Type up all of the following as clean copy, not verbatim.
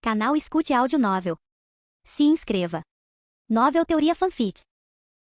Canal Escute Áudio Novel. Se inscreva. Novel Teoria Fanfic.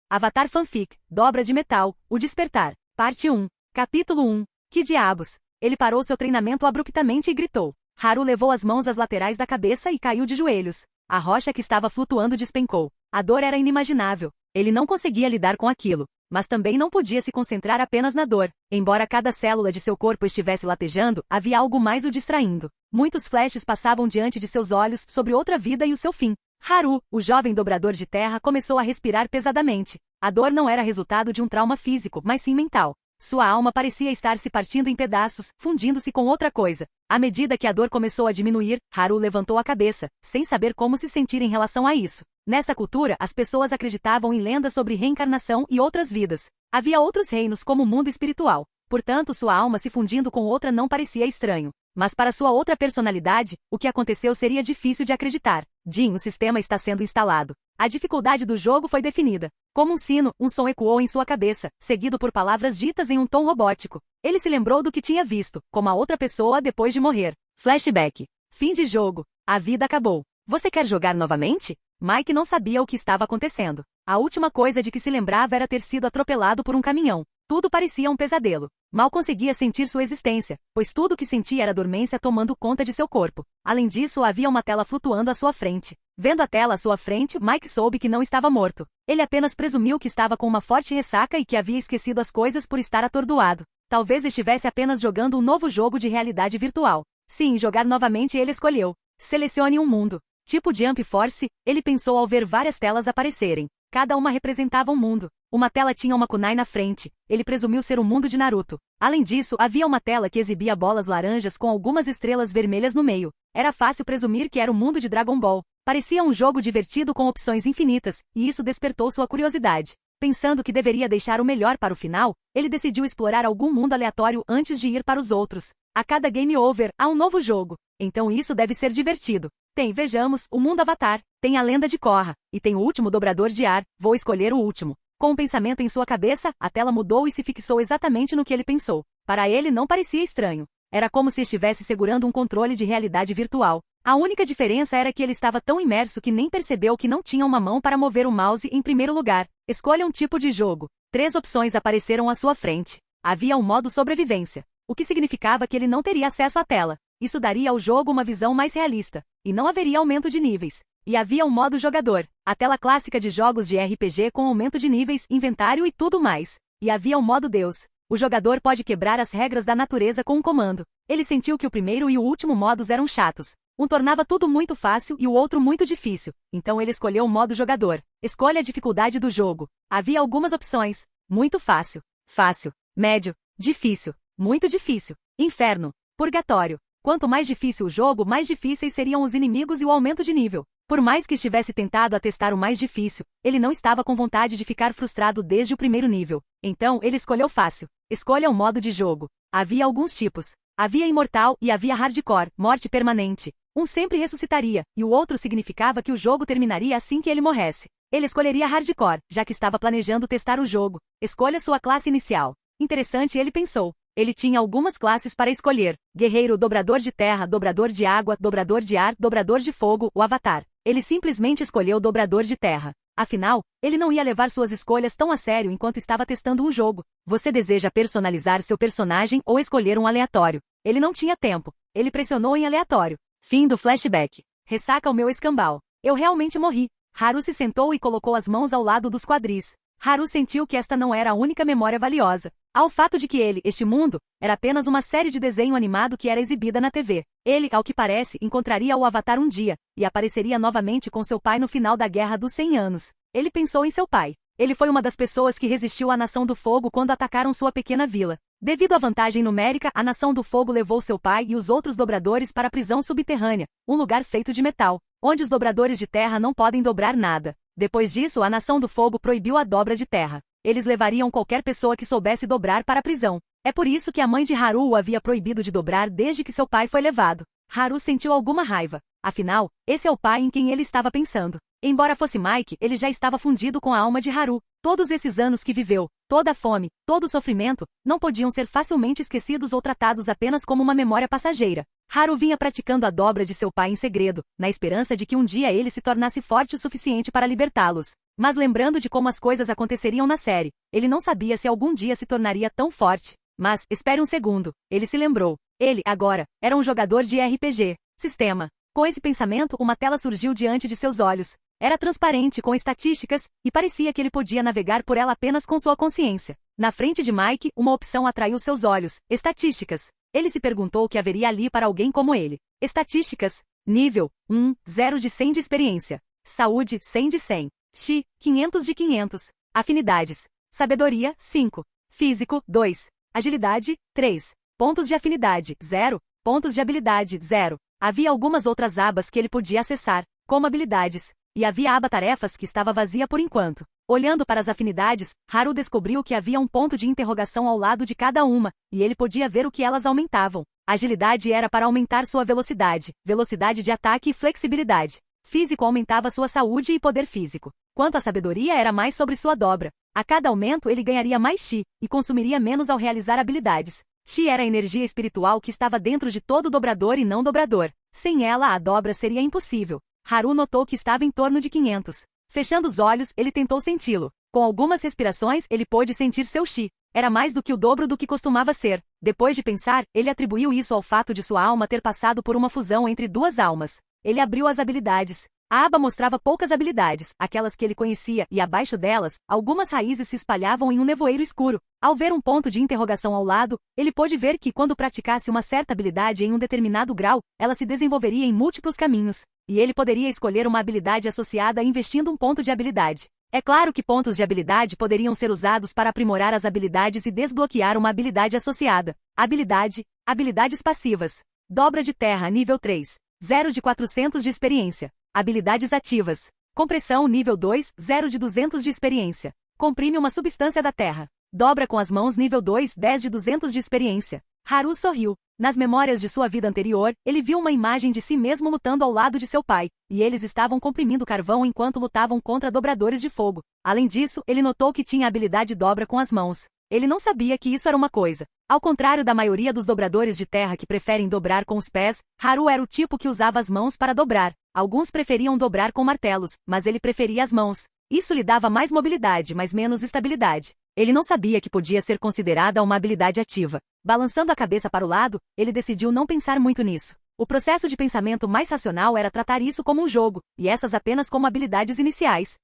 Avatar Fanfic, Dobra de Metal, O Despertar, Parte 1, Capítulo 1. Que diabos? Ele parou seu treinamento abruptamente e gritou. Haru levou as mãos às laterais da cabeça e caiu de joelhos. A rocha que estava flutuando despencou. A dor era inimaginável. Ele não conseguia lidar com aquilo, mas também não podia se concentrar apenas na dor. Embora cada célula de seu corpo estivesse latejando, havia algo mais o distraindo. Muitos flashes passavam diante de seus olhos sobre outra vida e o seu fim. Haru, o jovem dobrador de terra, começou a respirar pesadamente. A dor não era resultado de um trauma físico, mas sim mental. Sua alma parecia estar se partindo em pedaços, fundindo-se com outra coisa. À medida que a dor começou a diminuir, Haru levantou a cabeça, sem saber como se sentir em relação a isso. Nesta cultura, as pessoas acreditavam em lendas sobre reencarnação e outras vidas. Havia outros reinos como o mundo espiritual. Portanto, sua alma se fundindo com outra não parecia estranho. Mas para sua outra personalidade, o que aconteceu seria difícil de acreditar. Jin, o sistema está sendo instalado. A dificuldade do jogo foi definida. Como um sino, um som ecoou em sua cabeça, seguido por palavras ditas em um tom robótico. Ele se lembrou do que tinha visto, como a outra pessoa depois de morrer. Flashback. Fim de jogo. A vida acabou. Você quer jogar novamente? Mike não sabia o que estava acontecendo. A última coisa de que se lembrava era ter sido atropelado por um caminhão. Tudo parecia um pesadelo. Mal conseguia sentir sua existência, pois tudo o que sentia era dormência tomando conta de seu corpo. Além disso, havia uma tela flutuando à sua frente. Vendo a tela à sua frente, Mike soube que não estava morto. Ele apenas presumiu que estava com uma forte ressaca e que havia esquecido as coisas por estar atordoado. Talvez estivesse apenas jogando um novo jogo de realidade virtual. Sim, jogar novamente ele escolheu. Selecione um mundo. Tipo Jump Force, ele pensou ao ver várias telas aparecerem. Cada uma representava um mundo. Uma tela tinha uma kunai na frente. Ele presumiu ser o mundo de Naruto. Além disso, havia uma tela que exibia bolas laranjas com algumas estrelas vermelhas no meio. Era fácil presumir que era o mundo de Dragon Ball. Parecia um jogo divertido com opções infinitas, e isso despertou sua curiosidade. Pensando que deveria deixar o melhor para o final, ele decidiu explorar algum mundo aleatório antes de ir para os outros. A cada game over, há um novo jogo. Então isso deve ser divertido. Tem, vejamos, o mundo Avatar, tem a lenda de Korra, e tem o último dobrador de ar, vou escolher o último. Com um pensamento em sua cabeça, a tela mudou e se fixou exatamente no que ele pensou. Para ele não parecia estranho. Era como se estivesse segurando um controle de realidade virtual. A única diferença era que ele estava tão imerso que nem percebeu que não tinha uma mão para mover o mouse em primeiro lugar. Escolha um tipo de jogo. 3 opções apareceram à sua frente. Havia um modo sobrevivência, o que significava que ele não teria acesso à tela. Isso daria ao jogo uma visão mais realista, e não haveria aumento de níveis. E havia um modo jogador, a tela clássica de jogos de RPG com aumento de níveis, inventário e tudo mais. E havia o modo Deus. O jogador pode quebrar as regras da natureza com um comando. Ele sentiu que o primeiro e o último modos eram chatos. Um tornava tudo muito fácil e o outro muito difícil. Então ele escolheu o modo jogador. Escolha a dificuldade do jogo. Havia algumas opções. Muito fácil, fácil, médio, difícil, muito difícil, inferno, purgatório. Quanto mais difícil o jogo, mais difíceis seriam os inimigos e o aumento de nível. Por mais que estivesse tentado a testar o mais difícil, ele não estava com vontade de ficar frustrado desde o primeiro nível. Então, ele escolheu fácil. Escolha o modo de jogo. Havia alguns tipos. Havia imortal e havia hardcore, morte permanente. Um sempre ressuscitaria, e o outro significava que o jogo terminaria assim que ele morresse. Ele escolheria hardcore, já que estava planejando testar o jogo. Escolha sua classe inicial. Interessante, ele pensou. Ele tinha algumas classes para escolher. Guerreiro, dobrador de terra, dobrador de água, dobrador de ar, dobrador de fogo, o avatar. Ele simplesmente escolheu dobrador de terra. Afinal, ele não ia levar suas escolhas tão a sério enquanto estava testando um jogo. Você deseja personalizar seu personagem ou escolher um aleatório? Ele não tinha tempo. Ele pressionou em aleatório. Fim do flashback. Ressaca o meu escambau. Eu realmente morri. Haru se sentou e colocou as mãos ao lado dos quadris. Haru sentiu que esta não era a única memória valiosa. Ao fato de que ele, este mundo, era apenas uma série de desenho animado que era exibida na TV. Ele, ao que parece, encontraria o Avatar um dia, e apareceria novamente com seu pai no final da Guerra dos 100 Anos. Ele pensou em seu pai. Ele foi uma das pessoas que resistiu à Nação do Fogo quando atacaram sua pequena vila. Devido à vantagem numérica, a Nação do Fogo levou seu pai e os outros dobradores para a prisão subterrânea, um lugar feito de metal, onde os dobradores de terra não podem dobrar nada. Depois disso, a Nação do Fogo proibiu a dobra de terra. Eles levariam qualquer pessoa que soubesse dobrar para a prisão. É por isso que a mãe de Haru o havia proibido de dobrar desde que seu pai foi levado. Haru sentiu alguma raiva. Afinal, esse é o pai em quem ele estava pensando. Embora fosse Mike, ele já estava fundido com a alma de Haru. Todos esses anos que viveu, toda a fome, todo o sofrimento, não podiam ser facilmente esquecidos ou tratados apenas como uma memória passageira. Haru vinha praticando a dobra de seu pai em segredo, na esperança de que um dia ele se tornasse forte o suficiente para libertá-los. Mas lembrando de como as coisas aconteceriam na série, ele não sabia se algum dia se tornaria tão forte. Mas, espere um segundo, ele se lembrou. Ele, agora, era um jogador de RPG. Sistema. Com esse pensamento, uma tela surgiu diante de seus olhos. Era transparente com estatísticas, e parecia que ele podia navegar por ela apenas com sua consciência. Na frente de Mike, uma opção atraiu seus olhos. Estatísticas. Ele se perguntou o que haveria ali para alguém como ele. Estatísticas. Nível 1, 0 de 100 de experiência. Saúde, 100 de 100. Chi, 500 de 500. Afinidades. Sabedoria, 5. Físico, 2. Agilidade, 3. Pontos de afinidade, 0. Pontos de habilidade, 0. Havia algumas outras abas que ele podia acessar, como habilidades. E havia a aba tarefas que estava vazia por enquanto. Olhando para as afinidades, Haru descobriu que havia um ponto de interrogação ao lado de cada uma, e ele podia ver o que elas aumentavam. Agilidade era para aumentar sua velocidade, velocidade de ataque e flexibilidade. Físico aumentava sua saúde e poder físico. Quanto à sabedoria era mais sobre sua dobra. A cada aumento ele ganharia mais Chi, e consumiria menos ao realizar habilidades. Chi era a energia espiritual que estava dentro de todo dobrador e não dobrador. Sem ela, a dobra seria impossível. Haru notou que estava em torno de 500. Fechando os olhos, ele tentou senti-lo. Com algumas respirações, ele pôde sentir seu Chi. Era mais do que o dobro do que costumava ser. Depois de pensar, ele atribuiu isso ao fato de sua alma ter passado por uma fusão entre duas almas. Ele abriu as habilidades. A aba mostrava poucas habilidades, aquelas que ele conhecia, e abaixo delas, algumas raízes se espalhavam em um nevoeiro escuro. Ao ver um ponto de interrogação ao lado, ele pôde ver que quando praticasse uma certa habilidade em um determinado grau, ela se desenvolveria em múltiplos caminhos. E ele poderia escolher uma habilidade associada investindo um ponto de habilidade. É claro que pontos de habilidade poderiam ser usados para aprimorar as habilidades e desbloquear uma habilidade associada. Habilidade, habilidades passivas. Dobra de terra nível 3, 0 de 400 de experiência. Habilidades ativas. Compressão nível 2, 0 de 200 de experiência. Comprime uma substância da terra. Dobra com as mãos nível 2, 10 de 200 de experiência. Haru sorriu. Nas memórias de sua vida anterior, ele viu uma imagem de si mesmo lutando ao lado de seu pai, e eles estavam comprimindo carvão enquanto lutavam contra dobradores de fogo. Além disso, ele notou que tinha a habilidade dobra com as mãos. Ele não sabia que isso era uma coisa. Ao contrário da maioria dos dobradores de terra que preferem dobrar com os pés, Haru era o tipo que usava as mãos para dobrar. Alguns preferiam dobrar com martelos, mas ele preferia as mãos. Isso lhe dava mais mobilidade, mas menos estabilidade. Ele não sabia que podia ser considerada uma habilidade ativa. Balançando a cabeça para o lado, ele decidiu não pensar muito nisso. O processo de pensamento mais racional era tratar isso como um jogo, e essas apenas como habilidades iniciais.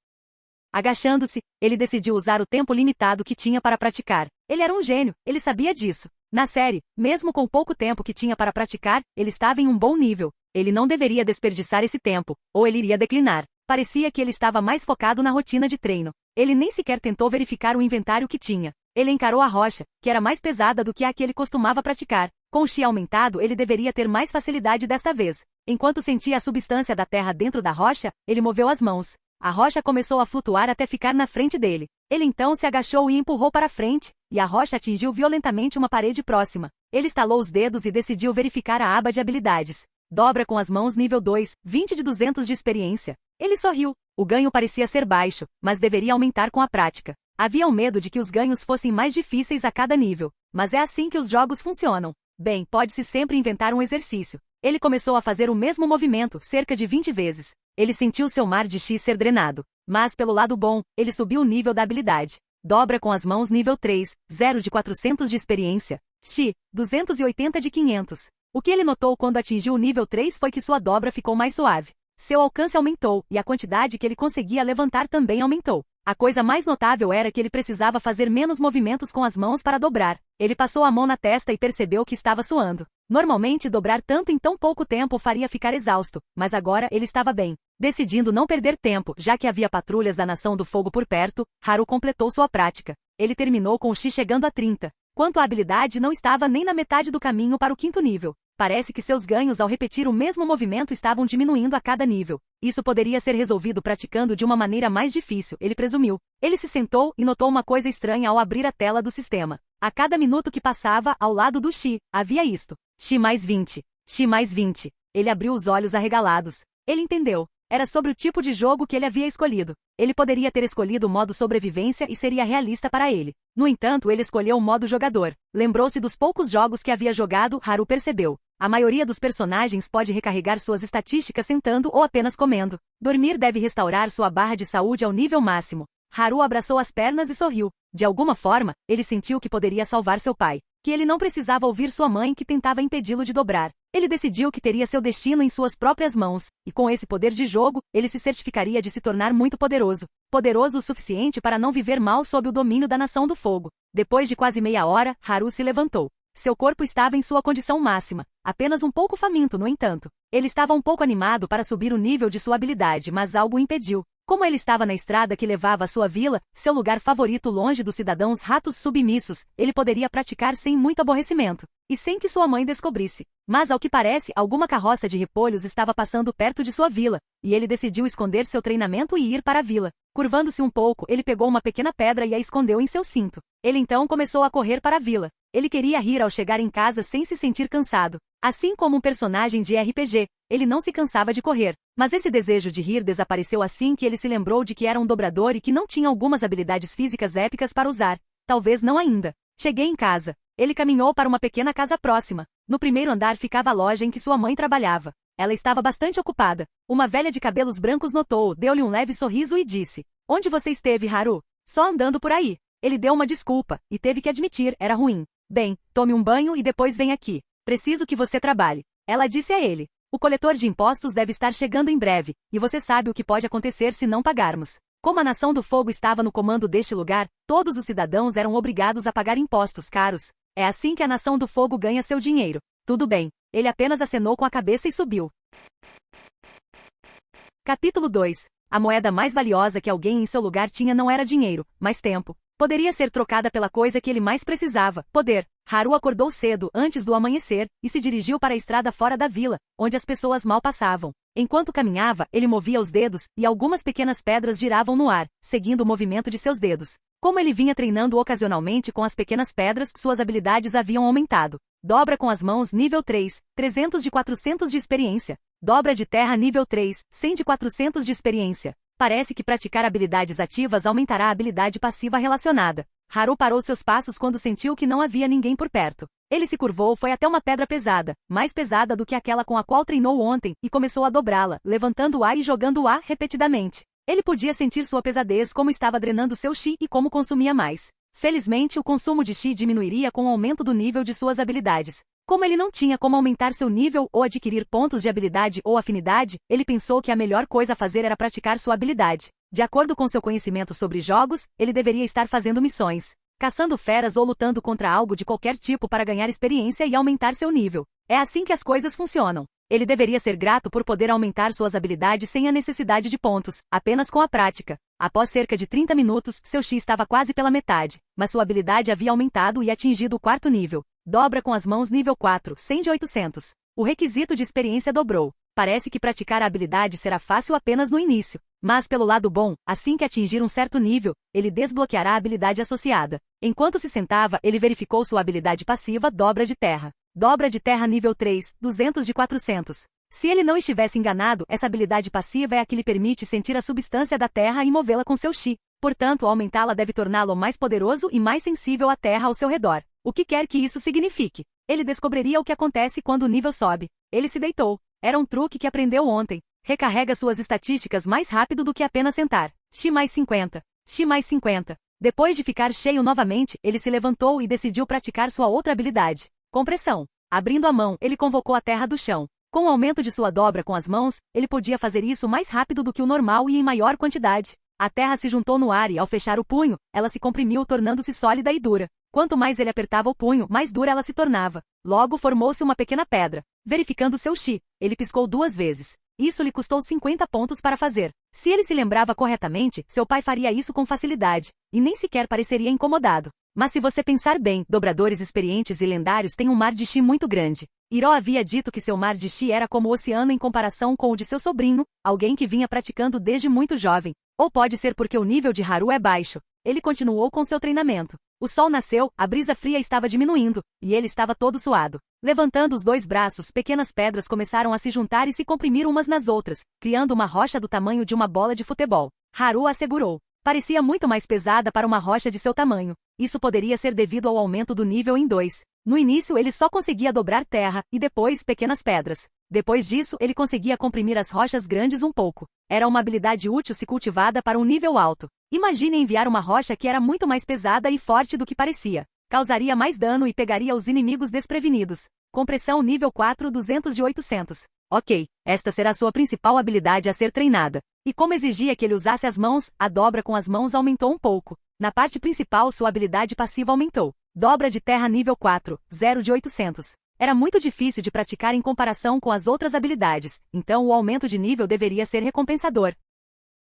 Agachando-se, ele decidiu usar o tempo limitado que tinha para praticar. Ele era um gênio, ele sabia disso. Na série, mesmo com pouco tempo que tinha para praticar, ele estava em um bom nível. Ele não deveria desperdiçar esse tempo, ou ele iria declinar. Parecia que ele estava mais focado na rotina de treino. Ele nem sequer tentou verificar o inventário que tinha. Ele encarou a rocha, que era mais pesada do que a que ele costumava praticar. Com o Chi aumentado, ele deveria ter mais facilidade desta vez. Enquanto sentia a substância da terra dentro da rocha, ele moveu as mãos. A rocha começou a flutuar até ficar na frente dele. Ele então se agachou e empurrou para frente, e a rocha atingiu violentamente uma parede próxima. Ele estalou os dedos e decidiu verificar a aba de habilidades. Dobra com as mãos nível 2, 20 de 200 de experiência. Ele sorriu. O ganho parecia ser baixo, mas deveria aumentar com a prática. Havia um medo de que os ganhos fossem mais difíceis a cada nível. Mas é assim que os jogos funcionam. Bem, pode-se sempre inventar um exercício. Ele começou a fazer o mesmo movimento, cerca de 20 vezes. Ele sentiu seu mar de Chi ser drenado. Mas, pelo lado bom, ele subiu o nível da habilidade. Dobra com as mãos nível 3, 0 de 400 de experiência. Chi, 280 de 500. O que ele notou quando atingiu o nível 3 foi que sua dobra ficou mais suave. Seu alcance aumentou, e a quantidade que ele conseguia levantar também aumentou. A coisa mais notável era que ele precisava fazer menos movimentos com as mãos para dobrar. Ele passou a mão na testa e percebeu que estava suando. Normalmente, dobrar tanto em tão pouco tempo o faria ficar exausto, mas agora ele estava bem. Decidindo não perder tempo, já que havia patrulhas da Nação do Fogo por perto, Haru completou sua prática. Ele terminou com o Chi chegando a 30. Quanto à habilidade, não estava nem na metade do caminho para o 5º nível. Parece que seus ganhos ao repetir o mesmo movimento estavam diminuindo a cada nível. Isso poderia ser resolvido praticando de uma maneira mais difícil, ele presumiu. Ele se sentou e notou uma coisa estranha ao abrir a tela do sistema. A cada minuto que passava, ao lado do Chi, havia isto. Chi mais 20. X mais 20. Ele abriu os olhos arregalados. Ele entendeu. Era sobre o tipo de jogo que ele havia escolhido. Ele poderia ter escolhido o modo sobrevivência e seria realista para ele. No entanto, ele escolheu o modo jogador. Lembrou-se dos poucos jogos que havia jogado, Haru percebeu. A maioria dos personagens pode recarregar suas estatísticas sentando ou apenas comendo. Dormir deve restaurar sua barra de saúde ao nível máximo. Haru abraçou as pernas e sorriu. De alguma forma, ele sentiu que poderia salvar seu pai. Que ele não precisava ouvir sua mãe que tentava impedi-lo de dobrar. Ele decidiu que teria seu destino em suas próprias mãos, e com esse poder de jogo, ele se certificaria de se tornar muito poderoso. Poderoso o suficiente para não viver mal sob o domínio da Nação do Fogo. Depois de quase meia hora, Haru se levantou. Seu corpo estava em sua condição máxima, apenas um pouco faminto, no entanto. Ele estava um pouco animado para subir o nível de sua habilidade, mas algo o impediu. Como ele estava na estrada que levava à sua vila, seu lugar favorito longe dos cidadãos ratos submissos, ele poderia praticar sem muito aborrecimento, e sem que sua mãe descobrisse. Mas ao que parece, alguma carroça de repolhos estava passando perto de sua vila, e ele decidiu esconder seu treinamento e ir para a vila. Curvando-se um pouco, ele pegou uma pequena pedra e a escondeu em seu cinto. Ele então começou a correr para a vila. Ele queria rir ao chegar em casa sem se sentir cansado. Assim como um personagem de RPG, ele não se cansava de correr. Mas esse desejo de rir desapareceu assim que ele se lembrou de que era um dobrador e que não tinha algumas habilidades físicas épicas para usar. Talvez não ainda. Cheguei em casa. Ele caminhou para uma pequena casa próxima. No primeiro andar ficava a loja em que sua mãe trabalhava. Ela estava bastante ocupada. Uma velha de cabelos brancos notou, deu-lhe um leve sorriso e disse: "Onde você esteve, Haru?" "Só andando por aí." Ele deu uma desculpa, e teve que admitir, era ruim. "Bem, tome um banho e depois vem aqui. Preciso que você trabalhe." Ela disse a ele: "O coletor de impostos deve estar chegando em breve, e você sabe o que pode acontecer se não pagarmos." Como a Nação do Fogo estava no comando deste lugar, todos os cidadãos eram obrigados a pagar impostos caros. É assim que a Nação do Fogo ganha seu dinheiro. Tudo bem. Ele apenas acenou com a cabeça e subiu. Capítulo 2. A moeda mais valiosa que alguém em seu lugar tinha não era dinheiro, mas tempo. Poderia ser trocada pela coisa que ele mais precisava, poder. Haru acordou cedo, antes do amanhecer, e se dirigiu para a estrada fora da vila, onde as pessoas mal passavam. Enquanto caminhava, ele movia os dedos, e algumas pequenas pedras giravam no ar, seguindo o movimento de seus dedos. Como ele vinha treinando ocasionalmente com as pequenas pedras, suas habilidades haviam aumentado. Dobra com as mãos nível 3, 300 de 400 de experiência. Dobra de terra nível 3, 100 de 400 de experiência. Parece que praticar habilidades ativas aumentará a habilidade passiva relacionada. Haru parou seus passos quando sentiu que não havia ninguém por perto. Ele se curvou, foi até uma pedra pesada, mais pesada do que aquela com a qual treinou ontem, e começou a dobrá-la, levantando-a e jogando-a repetidamente. Ele podia sentir sua pesadez, como estava drenando seu chi e como consumia mais. Felizmente, o consumo de chi diminuiria com o aumento do nível de suas habilidades. Como ele não tinha como aumentar seu nível ou adquirir pontos de habilidade ou afinidade, ele pensou que a melhor coisa a fazer era praticar sua habilidade. De acordo com seu conhecimento sobre jogos, ele deveria estar fazendo missões, caçando feras ou lutando contra algo de qualquer tipo para ganhar experiência e aumentar seu nível. É assim que as coisas funcionam. Ele deveria ser grato por poder aumentar suas habilidades sem a necessidade de pontos, apenas com a prática. Após cerca de 30 minutos, seu chi estava quase pela metade, mas sua habilidade havia aumentado e atingido o 4º nível. Dobra com as mãos nível 4, 100 de 800. O requisito de experiência dobrou. Parece que praticar a habilidade será fácil apenas no início. Mas pelo lado bom, assim que atingir um certo nível, ele desbloqueará a habilidade associada. Enquanto se sentava, ele verificou sua habilidade passiva dobra de terra. Dobra de terra nível 3, 200 de 400. Se ele não estivesse enganado, essa habilidade passiva é a que lhe permite sentir a substância da terra e movê-la com seu chi. Portanto, aumentá-la deve torná-lo mais poderoso e mais sensível à terra ao seu redor. O que quer que isso signifique. Ele descobriria o que acontece quando o nível sobe. Ele se deitou. Era um truque que aprendeu ontem. Recarrega suas estatísticas mais rápido do que apenas sentar. X mais 50. X mais 50. Depois de ficar cheio novamente, ele se levantou e decidiu praticar sua outra habilidade. Compressão. Abrindo a mão, ele convocou a terra do chão. Com o aumento de sua dobra com as mãos, ele podia fazer isso mais rápido do que o normal e em maior quantidade. A terra se juntou no ar e, ao fechar o punho, ela se comprimiu tornando-se sólida e dura. Quanto mais ele apertava o punho, mais dura ela se tornava. Logo formou-se uma pequena pedra. Verificando seu chi, ele piscou 2 vezes. Isso lhe custou 50 pontos para fazer. Se ele se lembrava corretamente, seu pai faria isso com facilidade, e nem sequer pareceria incomodado. Mas se você pensar bem, dobradores experientes e lendários têm um mar de chi muito grande. Hiro havia dito que seu mar de chi era como o oceano em comparação com o de seu sobrinho, alguém que vinha praticando desde muito jovem. Ou pode ser porque o nível de Haru é baixo. Ele continuou com seu treinamento. O sol nasceu, a brisa fria estava diminuindo, e ele estava todo suado. Levantando os 2 braços, pequenas pedras começaram a se juntar e se comprimir umas nas outras, criando uma rocha do tamanho de uma bola de futebol. Haru assegurou. Parecia muito mais pesada para uma rocha de seu tamanho. Isso poderia ser devido ao aumento do nível em 2. No início ele só conseguia dobrar terra, e depois pequenas pedras. Depois disso ele conseguia comprimir as rochas grandes um pouco. Era uma habilidade útil se cultivada para um nível alto. Imagine enviar uma rocha que era muito mais pesada e forte do que parecia. Causaria mais dano e pegaria os inimigos desprevenidos. Compressão nível 4 200 de 800. Ok, esta será sua principal habilidade a ser treinada. E como exigia que ele usasse as mãos, a dobra com as mãos aumentou um pouco. Na parte principal sua habilidade passiva aumentou. Dobra de terra nível 4, 0 de 800. Era muito difícil de praticar em comparação com as outras habilidades, então o aumento de nível deveria ser recompensador.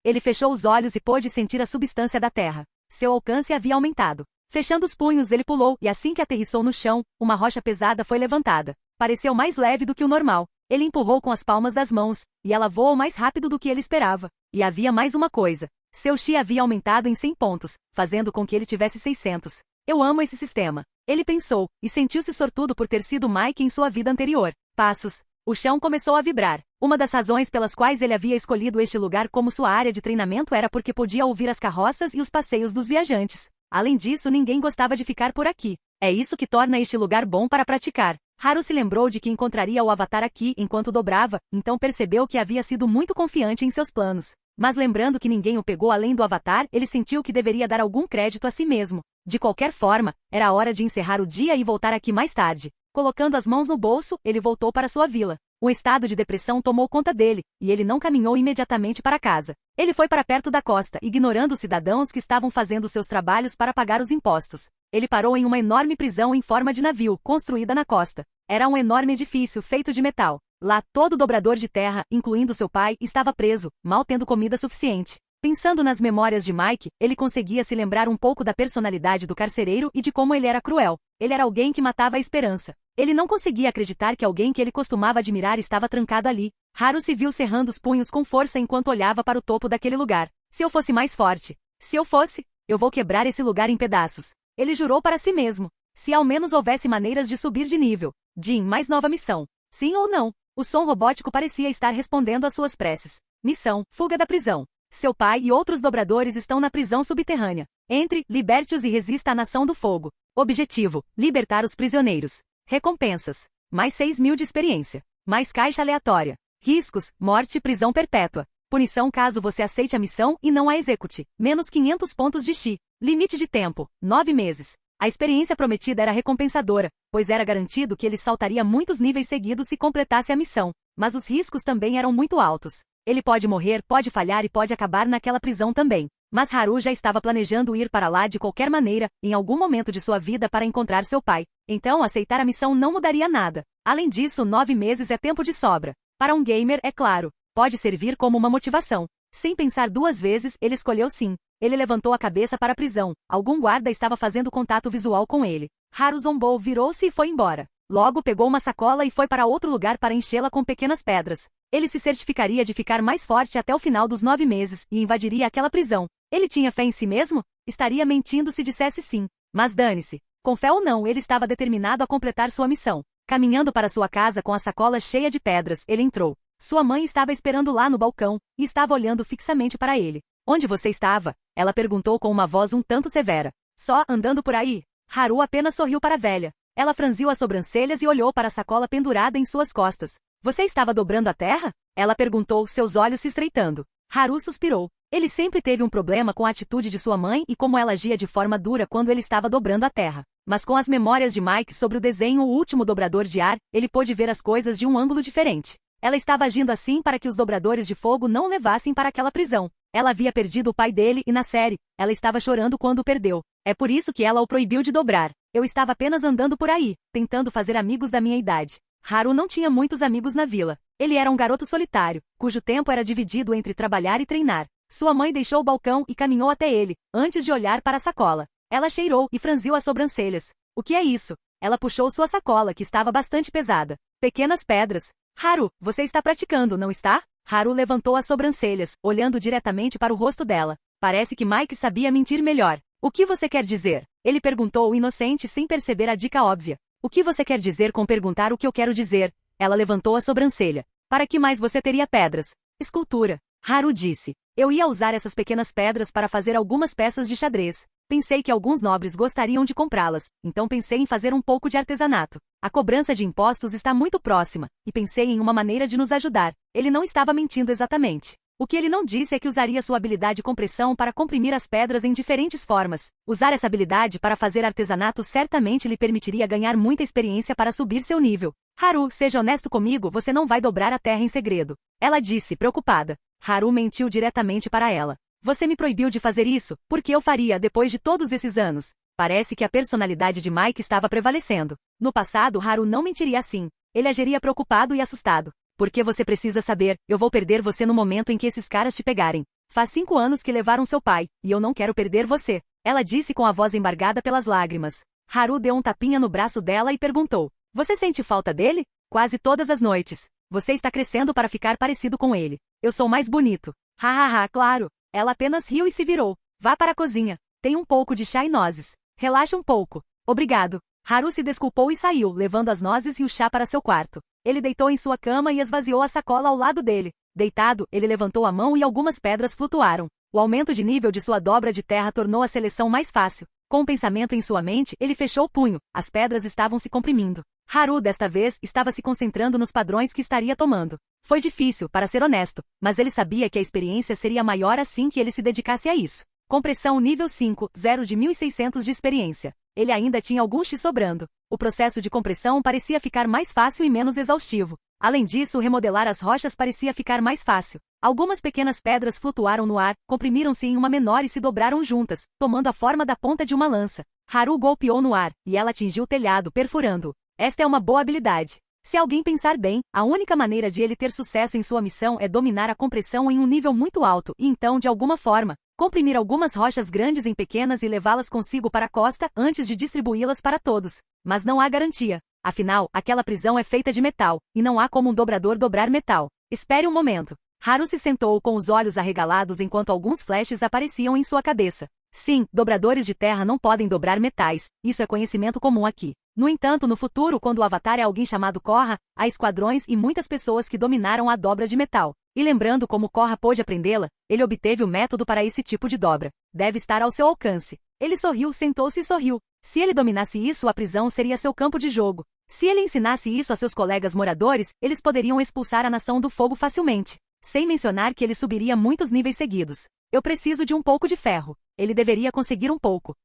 Ele fechou os olhos e pôde sentir a substância da terra. Seu alcance havia aumentado. Fechando os punhos ele pulou e assim que aterrissou no chão, uma rocha pesada foi levantada. Pareceu mais leve do que o normal. Ele empurrou com as palmas das mãos, e ela voou mais rápido do que ele esperava. E havia mais uma coisa. Seu chi havia aumentado em 100 pontos, fazendo com que ele tivesse 600. Eu amo esse sistema. Ele pensou, e sentiu-se sortudo por ter sido Mike em sua vida anterior. Passos. O chão começou a vibrar. Uma das razões pelas quais ele havia escolhido este lugar como sua área de treinamento era porque podia ouvir as carroças e os passeios dos viajantes. Além disso, ninguém gostava de ficar por aqui. É isso que torna este lugar bom para praticar. Haru se lembrou de que encontraria o avatar aqui enquanto dobrava, então percebeu que havia sido muito confiante em seus planos. Mas lembrando que ninguém o pegou além do avatar, ele sentiu que deveria dar algum crédito a si mesmo. De qualquer forma, era hora de encerrar o dia e voltar aqui mais tarde. Colocando as mãos no bolso, ele voltou para sua vila. Um estado de depressão tomou conta dele, e ele não caminhou imediatamente para casa. Ele foi para perto da costa, ignorando os cidadãos que estavam fazendo seus trabalhos para pagar os impostos. Ele parou em uma enorme prisão em forma de navio, construída na costa. Era um enorme edifício feito de metal. Lá, todo dobrador de terra, incluindo seu pai, estava preso, mal tendo comida suficiente. Pensando nas memórias de Mike, ele conseguia se lembrar um pouco da personalidade do carcereiro e de como ele era cruel. Ele era alguém que matava a esperança. Ele não conseguia acreditar que alguém que ele costumava admirar estava trancado ali. Haru se viu cerrando os punhos com força enquanto olhava para o topo daquele lugar. Se eu fosse mais forte. Se eu fosse, eu vou quebrar esse lugar em pedaços. Ele jurou para si mesmo. Se ao menos houvesse maneiras de subir de nível. Jin, mais nova missão. Sim ou não? O som robótico parecia estar respondendo às suas preces. Missão, fuga da prisão. Seu pai e outros dobradores estão na prisão subterrânea. Entre, liberte-os e resista à Nação do Fogo. Objetivo, libertar os prisioneiros. Recompensas. Mais 6.000 de experiência. Mais caixa aleatória. Riscos, morte e prisão perpétua. Punição caso você aceite a missão e não a execute. Menos 500 pontos de chi. Limite de tempo, 9 meses. A experiência prometida era recompensadora, pois era garantido que ele saltaria muitos níveis seguidos se completasse a missão. Mas os riscos também eram muito altos. Ele pode morrer, pode falhar e pode acabar naquela prisão também. Mas Haru já estava planejando ir para lá de qualquer maneira, em algum momento de sua vida para encontrar seu pai. Então aceitar a missão não mudaria nada. Além disso, 9 meses é tempo de sobra. Para um gamer, é claro, pode servir como uma motivação. Sem pensar 2 vezes, ele escolheu sim. Ele levantou a cabeça para a prisão. Algum guarda estava fazendo contato visual com ele. Haru zombou, virou-se e foi embora. Logo pegou uma sacola e foi para outro lugar para enchê-la com pequenas pedras. Ele se certificaria de ficar mais forte até o final dos 9 meses e invadiria aquela prisão. Ele tinha fé em si mesmo? Estaria mentindo se dissesse sim. Mas dane-se. Com fé ou não, ele estava determinado a completar sua missão. Caminhando para sua casa com a sacola cheia de pedras, ele entrou. Sua mãe estava esperando lá no balcão e estava olhando fixamente para ele. Onde você estava? Ela perguntou com uma voz um tanto severa. Só andando por aí. Haru apenas sorriu para a velha. Ela franziu as sobrancelhas e olhou para a sacola pendurada em suas costas. Você estava dobrando a terra? Ela perguntou, seus olhos se estreitando. Haru suspirou. Ele sempre teve um problema com a atitude de sua mãe e como ela agia de forma dura quando ele estava dobrando a terra. Mas com as memórias de Mike sobre o desenho O Último Dobrador de Ar, ele pôde ver as coisas de um ângulo diferente. Ela estava agindo assim para que os dobradores de fogo não o levassem para aquela prisão. Ela havia perdido o pai dele e na série, ela estava chorando quando o perdeu. É por isso que ela o proibiu de dobrar. Eu estava apenas andando por aí, tentando fazer amigos da minha idade. Haru não tinha muitos amigos na vila. Ele era um garoto solitário, cujo tempo era dividido entre trabalhar e treinar. Sua mãe deixou o balcão e caminhou até ele, antes de olhar para a sacola. Ela cheirou e franziu as sobrancelhas. O que é isso? Ela puxou sua sacola, que estava bastante pesada. Pequenas pedras. Haru, você está praticando, não está? Haru levantou as sobrancelhas, olhando diretamente para o rosto dela. Parece que Mike sabia mentir melhor. O que você quer dizer? Ele perguntou inocente sem perceber a dica óbvia. O que você quer dizer com perguntar o que eu quero dizer? Ela levantou a sobrancelha. Para que mais você teria pedras? Escultura. Haru disse. Eu ia usar essas pequenas pedras para fazer algumas peças de xadrez. Pensei que alguns nobres gostariam de comprá-las, então pensei em fazer um pouco de artesanato. A cobrança de impostos está muito próxima, e pensei em uma maneira de nos ajudar. Ele não estava mentindo exatamente. O que ele não disse é que usaria sua habilidade com pressão para comprimir as pedras em diferentes formas. Usar essa habilidade para fazer artesanato certamente lhe permitiria ganhar muita experiência para subir seu nível. Haru, seja honesto comigo, você não vai dobrar a terra em segredo. Ela disse, preocupada. Haru mentiu diretamente para ela. Você me proibiu de fazer isso, porque eu faria depois de todos esses anos. Parece que a personalidade de Mike estava prevalecendo. No passado, Haru não mentiria assim. Ele agiria preocupado e assustado. Porque você precisa saber, eu vou perder você no momento em que esses caras te pegarem. Faz 5 anos que levaram seu pai, e eu não quero perder você. Ela disse com a voz embargada pelas lágrimas. Haru deu um tapinha no braço dela e perguntou. Você sente falta dele? Quase todas as noites. Você está crescendo para ficar parecido com ele. Eu sou mais bonito. Hahaha, claro. Ela apenas riu e se virou. Vá para a cozinha. Tem um pouco de chá e nozes. Relaxa um pouco. Obrigado. Haru se desculpou e saiu, levando as nozes e o chá para seu quarto. Ele deitou em sua cama e esvaziou a sacola ao lado dele. Deitado, ele levantou a mão e algumas pedras flutuaram. O aumento de nível de sua dobra de terra tornou a seleção mais fácil. Com um pensamento em sua mente, ele fechou o punho. As pedras estavam se comprimindo. Haru, desta vez, estava se concentrando nos padrões que estaria tomando. Foi difícil, para ser honesto, mas ele sabia que a experiência seria maior assim que ele se dedicasse a isso. Compressão nível 5, 0 de 1600 de experiência. Ele ainda tinha algum X sobrando. O processo de compressão parecia ficar mais fácil e menos exaustivo. Além disso, remodelar as rochas parecia ficar mais fácil. Algumas pequenas pedras flutuaram no ar, comprimiram-se em uma menor e se dobraram juntas, tomando a forma da ponta de uma lança. Haru golpeou no ar, e ela atingiu o telhado, perfurando-o. Esta é uma boa habilidade. Se alguém pensar bem, a única maneira de ele ter sucesso em sua missão é dominar a compressão em um nível muito alto e então, de alguma forma, comprimir algumas rochas grandes em pequenas e levá-las consigo para a costa antes de distribuí-las para todos. Mas não há garantia. Afinal, aquela prisão é feita de metal, e não há como um dobrador dobrar metal. Espere um momento. Haru se sentou com os olhos arregalados enquanto alguns flashes apareciam em sua cabeça. Sim, dobradores de terra não podem dobrar metais, isso é conhecimento comum aqui. No entanto, no futuro, quando o Avatar é alguém chamado Korra, há esquadrões e muitas pessoas que dominaram a dobra de metal. E lembrando como Korra pôde aprendê-la, ele obteve o método para esse tipo de dobra. Deve estar ao seu alcance. Ele sorriu, sentou-se e sorriu. Se ele dominasse isso, a prisão seria seu campo de jogo. Se ele ensinasse isso a seus colegas moradores, eles poderiam expulsar a Nação do Fogo facilmente. Sem mencionar que ele subiria muitos níveis seguidos. Eu preciso de um pouco de ferro. Ele deveria conseguir um pouco.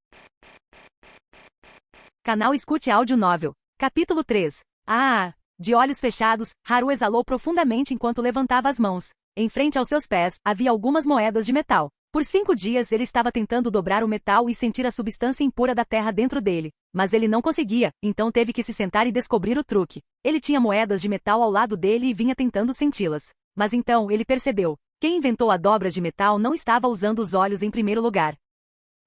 Canal Escute Áudio Novel. Capítulo 3. De olhos fechados, Haru exalou profundamente enquanto levantava as mãos. Em frente aos seus pés, havia algumas moedas de metal. Por 5 dias ele estava tentando dobrar o metal e sentir a substância impura da terra dentro dele. Mas ele não conseguia, então teve que se sentar e descobrir o truque. Ele tinha moedas de metal ao lado dele e vinha tentando senti-las. Mas então ele percebeu. Quem inventou a dobra de metal não estava usando os olhos em primeiro lugar.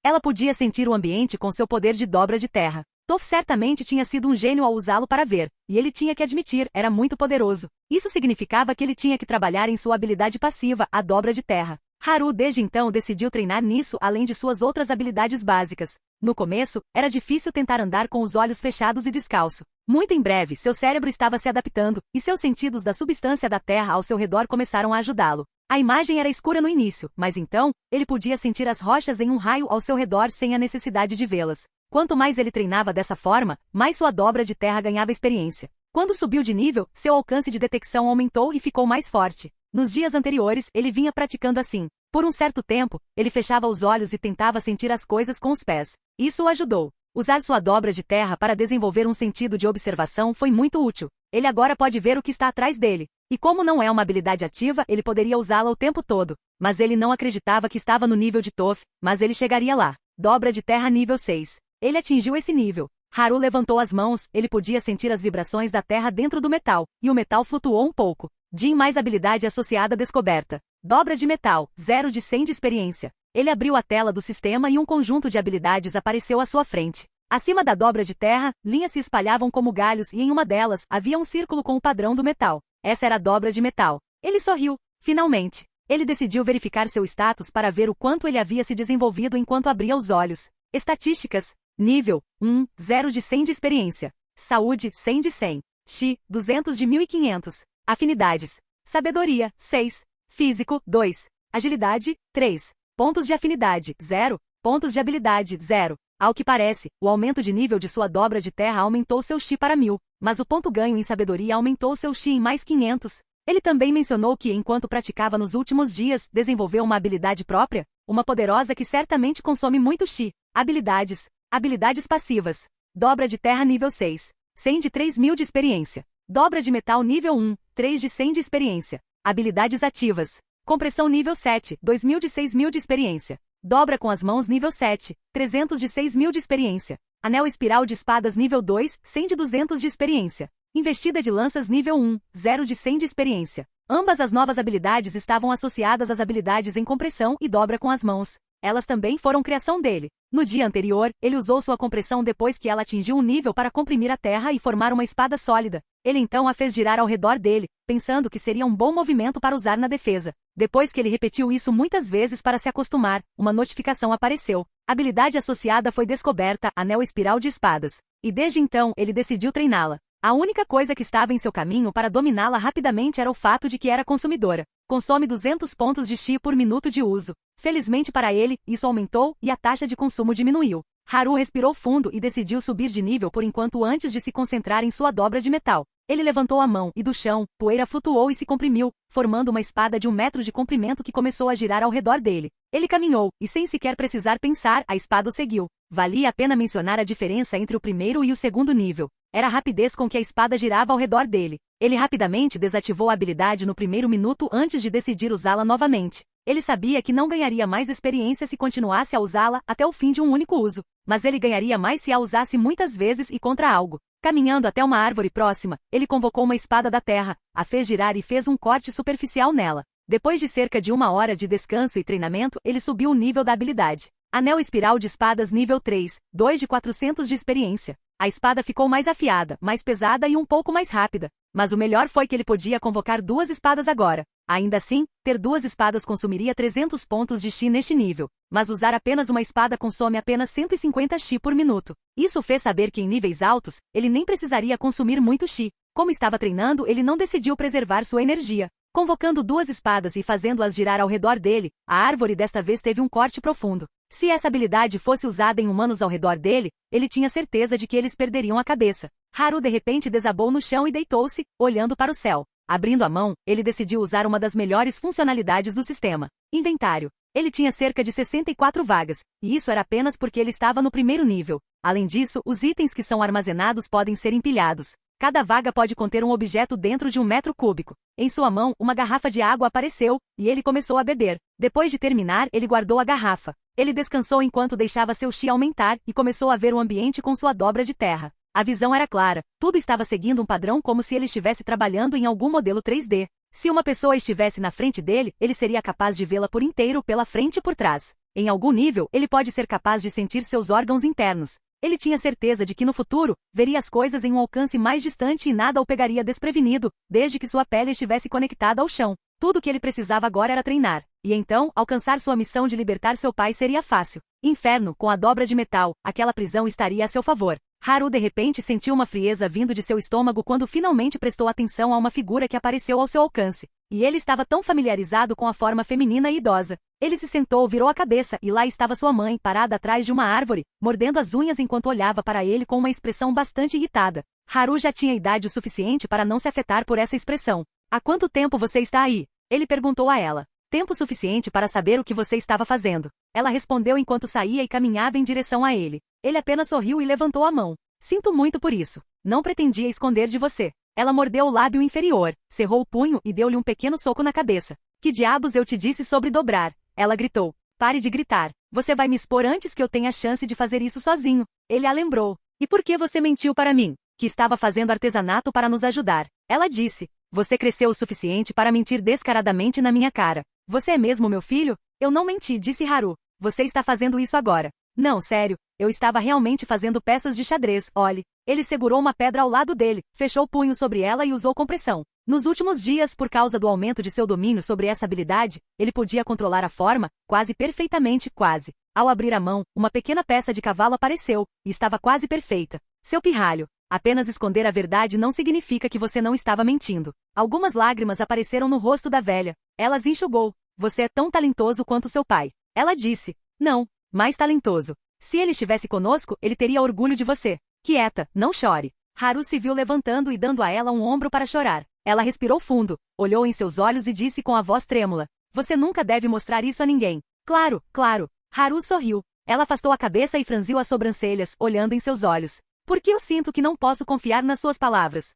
Ela podia sentir o ambiente com seu poder de dobra de terra. Toph certamente tinha sido um gênio ao usá-lo para ver, e ele tinha que admitir, era muito poderoso. Isso significava que ele tinha que trabalhar em sua habilidade passiva, a dobra de terra. Haru desde então decidiu treinar nisso além de suas outras habilidades básicas. No começo, era difícil tentar andar com os olhos fechados e descalço. Muito em breve, seu cérebro estava se adaptando, e seus sentidos da substância da terra ao seu redor começaram a ajudá-lo. A imagem era escura no início, mas então, ele podia sentir as rochas em um raio ao seu redor sem a necessidade de vê-las. Quanto mais ele treinava dessa forma, mais sua dobra de terra ganhava experiência. Quando subiu de nível, seu alcance de detecção aumentou e ficou mais forte. Nos dias anteriores, ele vinha praticando assim. Por um certo tempo, ele fechava os olhos e tentava sentir as coisas com os pés. Isso o ajudou. Usar sua dobra de terra para desenvolver um sentido de observação foi muito útil. Ele agora pode ver o que está atrás dele. E como não é uma habilidade ativa, ele poderia usá-la o tempo todo. Mas ele não acreditava que estava no nível de Toph, mas ele chegaria lá. Dobra de terra nível 6. Ele atingiu esse nível. Haru levantou as mãos, ele podia sentir as vibrações da terra dentro do metal, e o metal flutuou um pouco. Jin mais habilidade associada descoberta. Dobra de metal, 0 de 100 de experiência. Ele abriu a tela do sistema e um conjunto de habilidades apareceu à sua frente. Acima da dobra de terra, linhas se espalhavam como galhos e em uma delas havia um círculo com o padrão do metal. Essa era a dobra de metal. Ele sorriu. Finalmente. Ele decidiu verificar seu status para ver o quanto ele havia se desenvolvido enquanto abria os olhos. Estatísticas. Nível 1, 0 de 100 de experiência. Saúde, 100 de 100. Chi, 200 de 1500. Afinidades. Sabedoria, 6. Físico, 2. Agilidade, 3. Pontos de afinidade, 0. Pontos de habilidade, 0. Ao que parece, o aumento de nível de sua dobra de terra aumentou seu Chi para 1000, mas o ponto ganho em sabedoria aumentou seu Chi em mais 500. Ele também mencionou que, enquanto praticava nos últimos dias, desenvolveu uma habilidade própria, uma poderosa que certamente consome muito Chi. Habilidades. Habilidades passivas. Dobra de terra nível 6. 100 de 3000 de experiência. Dobra de metal nível 1. 3 de 100 de experiência. Habilidades ativas. Compressão nível 7. 2000 de 6000 de experiência. Dobra com as mãos nível 7. 300 de 6000 de experiência. Anel espiral de espadas nível 2. 100 de 200 de experiência. Investida de lanças nível 1, 0 de 100 de experiência. Ambas as novas habilidades estavam associadas às habilidades em compressão e dobra com as mãos. Elas também foram criação dele. No dia anterior, ele usou sua compressão depois que ela atingiu um nível para comprimir a terra e formar uma espada sólida. Ele então a fez girar ao redor dele, pensando que seria um bom movimento para usar na defesa. Depois que ele repetiu isso muitas vezes para se acostumar, uma notificação apareceu. A habilidade associada foi descoberta, Anel Espiral de Espadas. E desde então, ele decidiu treiná-la. A única coisa que estava em seu caminho para dominá-la rapidamente era o fato de que era consumidora. Consome 200 pontos de Chi por minuto de uso. Felizmente para ele, isso aumentou e a taxa de consumo diminuiu. Haru respirou fundo e decidiu subir de nível por enquanto antes de se concentrar em sua dobra de metal. Ele levantou a mão e do chão, poeira flutuou e se comprimiu, formando uma espada de 1 metro de comprimento que começou a girar ao redor dele. Ele caminhou, e sem sequer precisar pensar, a espada o seguiu. Valia a pena mencionar a diferença entre o primeiro e o segundo nível. Era a rapidez com que a espada girava ao redor dele. Ele rapidamente desativou a habilidade no primeiro minuto antes de decidir usá-la novamente. Ele sabia que não ganharia mais experiência se continuasse a usá-la até o fim de um único uso, mas ele ganharia mais se a usasse muitas vezes e contra algo. Caminhando até uma árvore próxima, ele convocou uma espada da terra, a fez girar e fez um corte superficial nela. Depois de cerca de 1 hora de descanso e treinamento, ele subiu o nível da habilidade. Anel Espiral de Espadas nível 3, 2 de 400 de experiência. A espada ficou mais afiada, mais pesada e um pouco mais rápida. Mas o melhor foi que ele podia convocar 2 espadas agora. Ainda assim, ter 2 espadas consumiria 300 pontos de Chi neste nível. Mas usar apenas uma espada consome apenas 150 Chi por minuto. Isso fez saber que em níveis altos, ele nem precisaria consumir muito Chi. Como estava treinando, ele não decidiu preservar sua energia. Convocando 2 espadas e fazendo-as girar ao redor dele, a árvore desta vez teve um corte profundo. Se essa habilidade fosse usada em humanos ao redor dele, ele tinha certeza de que eles perderiam a cabeça. Haru de repente desabou no chão e deitou-se, olhando para o céu. Abrindo a mão, ele decidiu usar uma das melhores funcionalidades do sistema. Inventário. Ele tinha cerca de 64 vagas, e isso era apenas porque ele estava no primeiro nível. Além disso, os itens que são armazenados podem ser empilhados. Cada vaga pode conter um objeto dentro de 1 metro cúbico. Em sua mão, uma garrafa de água apareceu, e ele começou a beber. Depois de terminar, ele guardou a garrafa. Ele descansou enquanto deixava seu Chi aumentar e começou a ver o ambiente com sua dobra de terra. A visão era clara, tudo estava seguindo um padrão como se ele estivesse trabalhando em algum modelo 3D. Se uma pessoa estivesse na frente dele, ele seria capaz de vê-la por inteiro pela frente e por trás. Em algum nível, ele pode ser capaz de sentir seus órgãos internos. Ele tinha certeza de que no futuro, veria as coisas em um alcance mais distante e nada o pegaria desprevenido, desde que sua pele estivesse conectada ao chão. Tudo o que ele precisava agora era treinar. E então, alcançar sua missão de libertar seu pai seria fácil. Inferno, com a dobra de metal, aquela prisão estaria a seu favor. Haru de repente sentiu uma frieza vindo de seu estômago quando finalmente prestou atenção a uma figura que apareceu ao seu alcance. E ele estava tão familiarizado com a forma feminina e idosa. Ele se sentou, virou a cabeça, e lá estava sua mãe, parada atrás de uma árvore, mordendo as unhas enquanto olhava para ele com uma expressão bastante irritada. Haru já tinha idade o suficiente para não se afetar por essa expressão. Há quanto tempo você está aí? Ele perguntou a ela. Tempo suficiente para saber o que você estava fazendo. Ela respondeu enquanto saía e caminhava em direção a ele. Ele apenas sorriu e levantou a mão. Sinto muito por isso. Não pretendia esconder de você. Ela mordeu o lábio inferior, cerrou o punho e deu-lhe um pequeno soco na cabeça. Que diabos eu te disse sobre dobrar? Ela gritou. Pare de gritar. Você vai me expor antes que eu tenha chance de fazer isso sozinho. Ele a lembrou. E por que você mentiu para mim? Que estava fazendo artesanato para nos ajudar. Ela disse. Você cresceu o suficiente para mentir descaradamente na minha cara. Você é mesmo meu filho? Eu não menti, disse Haru. Você está fazendo isso agora. Não, sério. Eu estava realmente fazendo peças de xadrez, olhe. Ele segurou uma pedra ao lado dele, fechou o punho sobre ela e usou compressão. Nos últimos dias, por causa do aumento de seu domínio sobre essa habilidade, ele podia controlar a forma, quase perfeitamente, quase. Ao abrir a mão, uma pequena peça de cavalo apareceu, e estava quase perfeita. Seu pirralho. Apenas esconder a verdade não significa que você não estava mentindo. Algumas lágrimas apareceram no rosto da velha. Ela as enxugou. Você é tão talentoso quanto seu pai. Ela disse. Não, mais talentoso. Se ele estivesse conosco, ele teria orgulho de você. Quieta, não chore. Haru se viu levantando e dando a ela um ombro para chorar. Ela respirou fundo, olhou em seus olhos e disse com a voz trêmula. Você nunca deve mostrar isso a ninguém. Claro, claro. Haru sorriu. Ela afastou a cabeça e franziu as sobrancelhas, olhando em seus olhos. Por que eu sinto que não posso confiar nas suas palavras?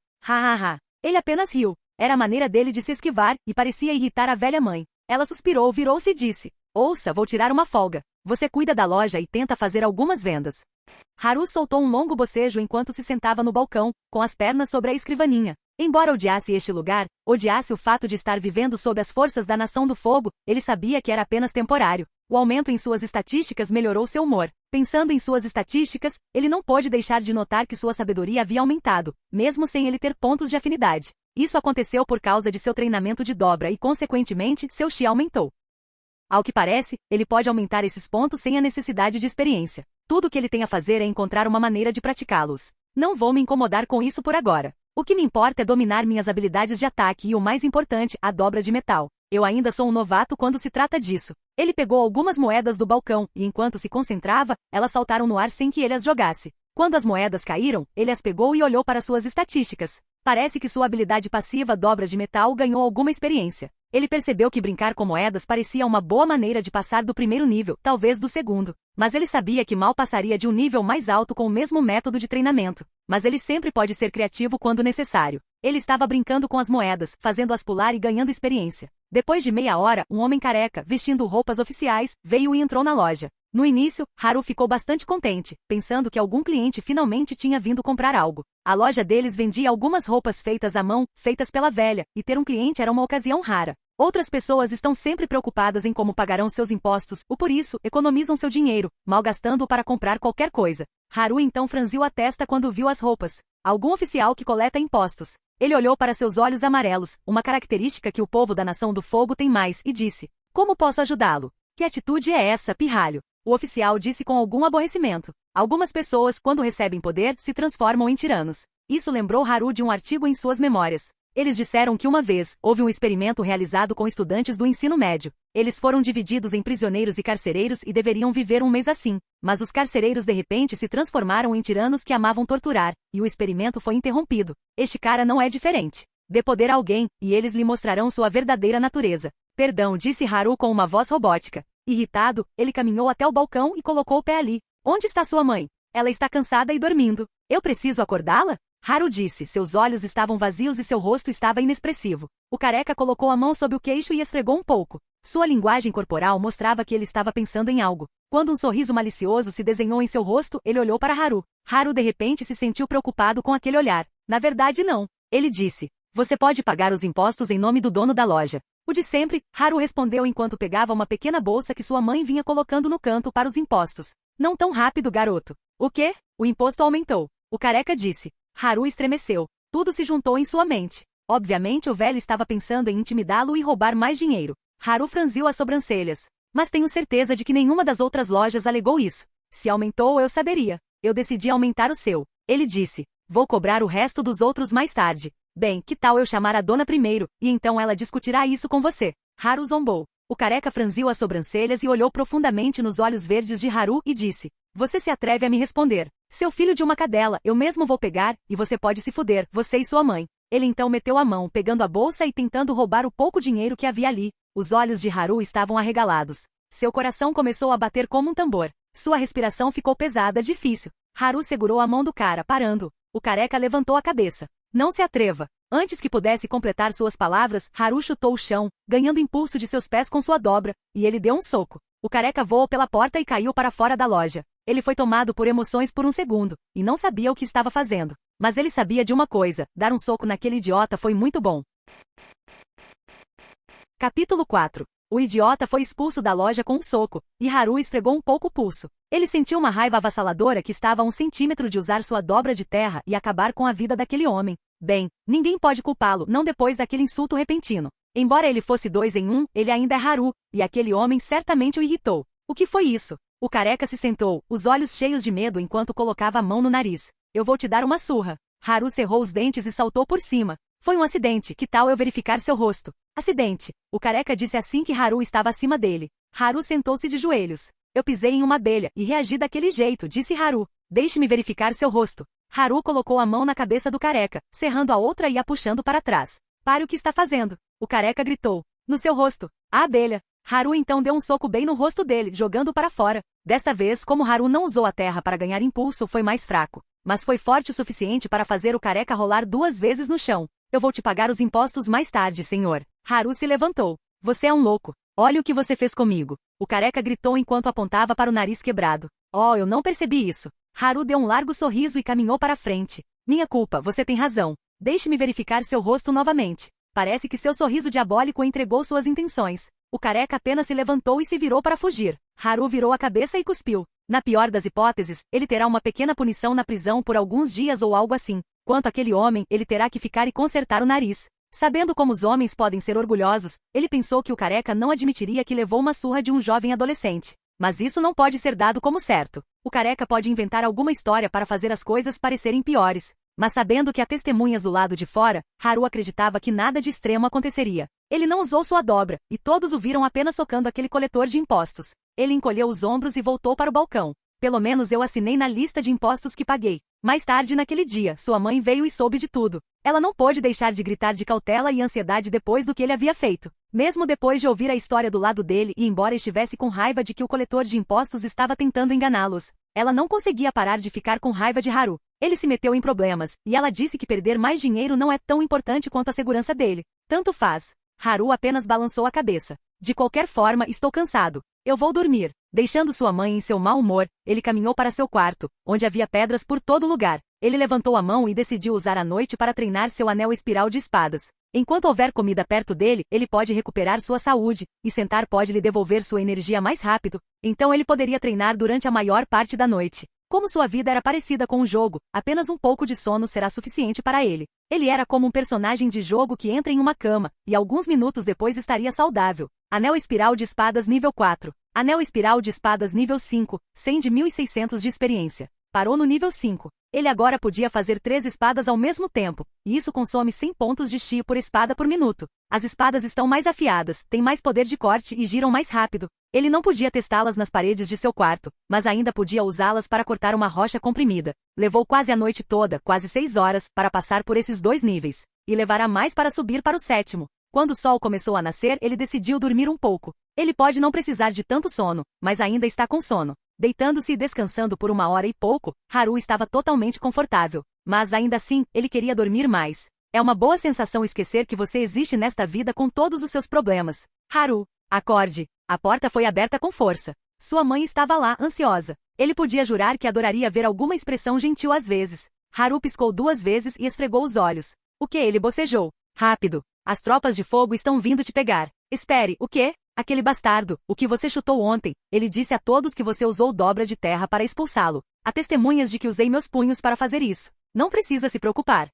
Ele apenas riu. Era a maneira dele de se esquivar, e parecia irritar a velha mãe. Ela suspirou, virou-se e disse. Ouça, vou tirar uma folga. Você cuida da loja e tenta fazer algumas vendas. Haru soltou um longo bocejo enquanto se sentava no balcão, com as pernas sobre a escrivaninha. Embora odiasse este lugar, odiasse o fato de estar vivendo sob as forças da Nação do Fogo, ele sabia que era apenas temporário. O aumento em suas estatísticas melhorou seu humor. Pensando em suas estatísticas, ele não pôde deixar de notar que sua sabedoria havia aumentado, mesmo sem ele ter pontos de afinidade. Isso aconteceu por causa de seu treinamento de dobra e, consequentemente, seu chi aumentou. Ao que parece, ele pode aumentar esses pontos sem a necessidade de experiência. Tudo o que ele tem a fazer é encontrar uma maneira de praticá-los. Não vou me incomodar com isso por agora. O que me importa é dominar minhas habilidades de ataque e, o mais importante, a dobra de metal. Eu ainda sou um novato quando se trata disso. Ele pegou algumas moedas do balcão e, enquanto se concentrava, elas saltaram no ar sem que ele as jogasse. Quando as moedas caíram, ele as pegou e olhou para suas estatísticas. Parece que sua habilidade passiva dobra de metal ganhou alguma experiência. Ele percebeu que brincar com moedas parecia uma boa maneira de passar do primeiro nível, talvez do segundo. Mas ele sabia que mal passaria de um nível mais alto com o mesmo método de treinamento. Mas ele sempre pode ser criativo quando necessário. Ele estava brincando com as moedas, fazendo-as pular e ganhando experiência. Depois de meia hora, um homem careca, vestindo roupas oficiais, veio e entrou na loja. No início, Haru ficou bastante contente, pensando que algum cliente finalmente tinha vindo comprar algo. A loja deles vendia algumas roupas feitas à mão, feitas pela velha, e ter um cliente era uma ocasião rara. Outras pessoas estão sempre preocupadas em como pagarão seus impostos, ou por isso, economizam seu dinheiro, malgastando-o para comprar qualquer coisa. Haru então franziu a testa quando viu as roupas. Algum oficial que coleta impostos. Ele olhou para seus olhos amarelos, uma característica que o povo da Nação do Fogo tem mais, e disse, como posso ajudá-lo? Que atitude é essa, pirralho? O oficial disse com algum aborrecimento. Algumas pessoas, quando recebem poder, se transformam em tiranos. Isso lembrou Haru de um artigo em suas memórias. Eles disseram que uma vez, houve um experimento realizado com estudantes do ensino médio. Eles foram divididos em prisioneiros e carcereiros e deveriam viver um mês assim. Mas os carcereiros de repente se transformaram em tiranos que amavam torturar, e o experimento foi interrompido. Este cara não é diferente. Dê poder a alguém, e eles lhe mostrarão sua verdadeira natureza. Perdão, disse Haru com uma voz robótica. Irritado, ele caminhou até o balcão e colocou o pé ali. Onde está sua mãe? Ela está cansada e dormindo. Eu preciso acordá-la? Haru disse, seus olhos estavam vazios e seu rosto estava inexpressivo. O careca colocou a mão sob o queixo e esfregou um pouco. Sua linguagem corporal mostrava que ele estava pensando em algo. Quando um sorriso malicioso se desenhou em seu rosto, ele olhou para Haru. Haru de repente se sentiu preocupado com aquele olhar. Na verdade não. Ele disse, você pode pagar os impostos em nome do dono da loja. O de sempre, Haru respondeu enquanto pegava uma pequena bolsa que sua mãe vinha colocando no canto para os impostos. Não tão rápido, garoto. O quê? O imposto aumentou. O careca disse. Haru estremeceu. Tudo se juntou em sua mente. Obviamente o velho estava pensando em intimidá-lo e roubar mais dinheiro. Haru franziu as sobrancelhas. Mas tenho certeza de que nenhuma das outras lojas alegou isso. Se aumentou, eu saberia. Eu decidi aumentar o seu. Ele disse. Vou cobrar o resto dos outros mais tarde. Bem, que tal eu chamar a dona primeiro, e então ela discutirá isso com você. Haru zombou. O careca franziu as sobrancelhas e olhou profundamente nos olhos verdes de Haru e disse. Você se atreve a me responder. Seu filho de uma cadela, eu mesmo vou pegar, e você pode se fuder, você e sua mãe. Ele então meteu a mão, pegando a bolsa e tentando roubar o pouco dinheiro que havia ali. Os olhos de Haru estavam arregalados. Seu coração começou a bater como um tambor. Sua respiração ficou pesada, difícil. Haru segurou a mão do cara, parando. O careca levantou a cabeça. Não se atreva. Antes que pudesse completar suas palavras, Haru chutou o chão, ganhando impulso de seus pés com sua dobra, e ele deu um soco. O careca voou pela porta e caiu para fora da loja. Ele foi tomado por emoções por um segundo, e não sabia o que estava fazendo. Mas ele sabia de uma coisa, dar um soco naquele idiota foi muito bom. Capítulo 4. O idiota foi expulso da loja com um soco, e Haru esfregou um pouco o pulso. Ele sentiu uma raiva avassaladora que estava a 1 centímetro de usar sua dobra de terra e acabar com a vida daquele homem. Bem, ninguém pode culpá-lo, não depois daquele insulto repentino. Embora ele fosse 2 em 1, ele ainda é Haru, e aquele homem certamente o irritou. O que foi isso? O careca se sentou, os olhos cheios de medo enquanto colocava a mão no nariz. Eu vou te dar uma surra. Haru cerrou os dentes e saltou por cima. Foi um acidente, que tal eu verificar seu rosto? Acidente. O careca disse assim que Haru estava acima dele. Haru sentou-se de joelhos. Eu pisei em uma abelha e reagi daquele jeito, disse Haru. Deixe-me verificar seu rosto. Haru colocou a mão na cabeça do careca, cerrando a outra e a puxando para trás. Pare o que está fazendo. O careca gritou. No seu rosto. A abelha. Haru então deu um soco bem no rosto dele, jogando para fora. Desta vez, como Haru não usou a terra para ganhar impulso, foi mais fraco. Mas foi forte o suficiente para fazer o careca rolar 2 vezes no chão. Eu vou te pagar os impostos mais tarde, senhor. Haru se levantou. Você é um louco. Olha o que você fez comigo. O careca gritou enquanto apontava para o nariz quebrado. Oh, eu não percebi isso. Haru deu um largo sorriso e caminhou para frente. Minha culpa, você tem razão. Deixe-me verificar seu rosto novamente. Parece que seu sorriso diabólico entregou suas intenções. O careca apenas se levantou e se virou para fugir. Haru virou a cabeça e cuspiu. Na pior das hipóteses, ele terá uma pequena punição na prisão por alguns dias ou algo assim. Quanto àquele homem, ele terá que ficar e consertar o nariz. Sabendo como os homens podem ser orgulhosos, ele pensou que o careca não admitiria que levou uma surra de um jovem adolescente. Mas isso não pode ser dado como certo. O careca pode inventar alguma história para fazer as coisas parecerem piores. Mas sabendo que há testemunhas do lado de fora, Haru acreditava que nada de extremo aconteceria. Ele não usou sua dobra, e todos o viram apenas socando aquele coletor de impostos. Ele encolheu os ombros e voltou para o balcão. Pelo menos eu assinei na lista de impostos que paguei. Mais tarde naquele dia, sua mãe veio e soube de tudo. Ela não pôde deixar de gritar de cautela e ansiedade depois do que ele havia feito. Mesmo depois de ouvir a história do lado dele e embora estivesse com raiva de que o coletor de impostos estava tentando enganá-los, ela não conseguia parar de ficar com raiva de Haru. Ele se meteu em problemas, e ela disse que perder mais dinheiro não é tão importante quanto a segurança dele. Tanto faz. Haru apenas balançou a cabeça. De qualquer forma, estou cansado. Eu vou dormir. Deixando sua mãe em seu mau humor, ele caminhou para seu quarto, onde havia pedras por todo lugar. Ele levantou a mão e decidiu usar a noite para treinar seu anel espiral de espadas. Enquanto houver comida perto dele, ele pode recuperar sua saúde, e sentar pode lhe devolver sua energia mais rápido, então ele poderia treinar durante a maior parte da noite. Como sua vida era parecida com um jogo, apenas um pouco de sono será suficiente para ele. Ele era como um personagem de jogo que entra em uma cama, e alguns minutos depois estaria saudável. Anel espiral de espadas nível 4. Anel espiral de espadas nível 5, 100 de 1600 de experiência. Parou no nível 5. Ele agora podia fazer 3 espadas ao mesmo tempo, e isso consome 100 pontos de chi por espada por minuto. As espadas estão mais afiadas, têm mais poder de corte e giram mais rápido. Ele não podia testá-las nas paredes de seu quarto, mas ainda podia usá-las para cortar uma rocha comprimida. Levou quase a noite toda, quase 6 horas, para passar por esses 2 níveis, e levará mais para subir para o 7º. Quando o sol começou a nascer, ele decidiu dormir um pouco. Ele pode não precisar de tanto sono, mas ainda está com sono. Deitando-se e descansando por 1 hora e pouco, Haru estava totalmente confortável. Mas ainda assim, ele queria dormir mais. É uma boa sensação esquecer que você existe nesta vida com todos os seus problemas. Haru, acorde. A porta foi aberta com força. Sua mãe estava lá, ansiosa. Ele podia jurar que adoraria ver alguma expressão gentil às vezes. Haru piscou 2 vezes e esfregou os olhos. O que ele bocejou? Rápido. As tropas de fogo estão vindo te pegar. Espere, o quê? Aquele bastardo, o que você chutou ontem, ele disse a todos que você usou dobra de terra para expulsá-lo. Há testemunhas de que usei meus punhos para fazer isso. Não precisa se preocupar.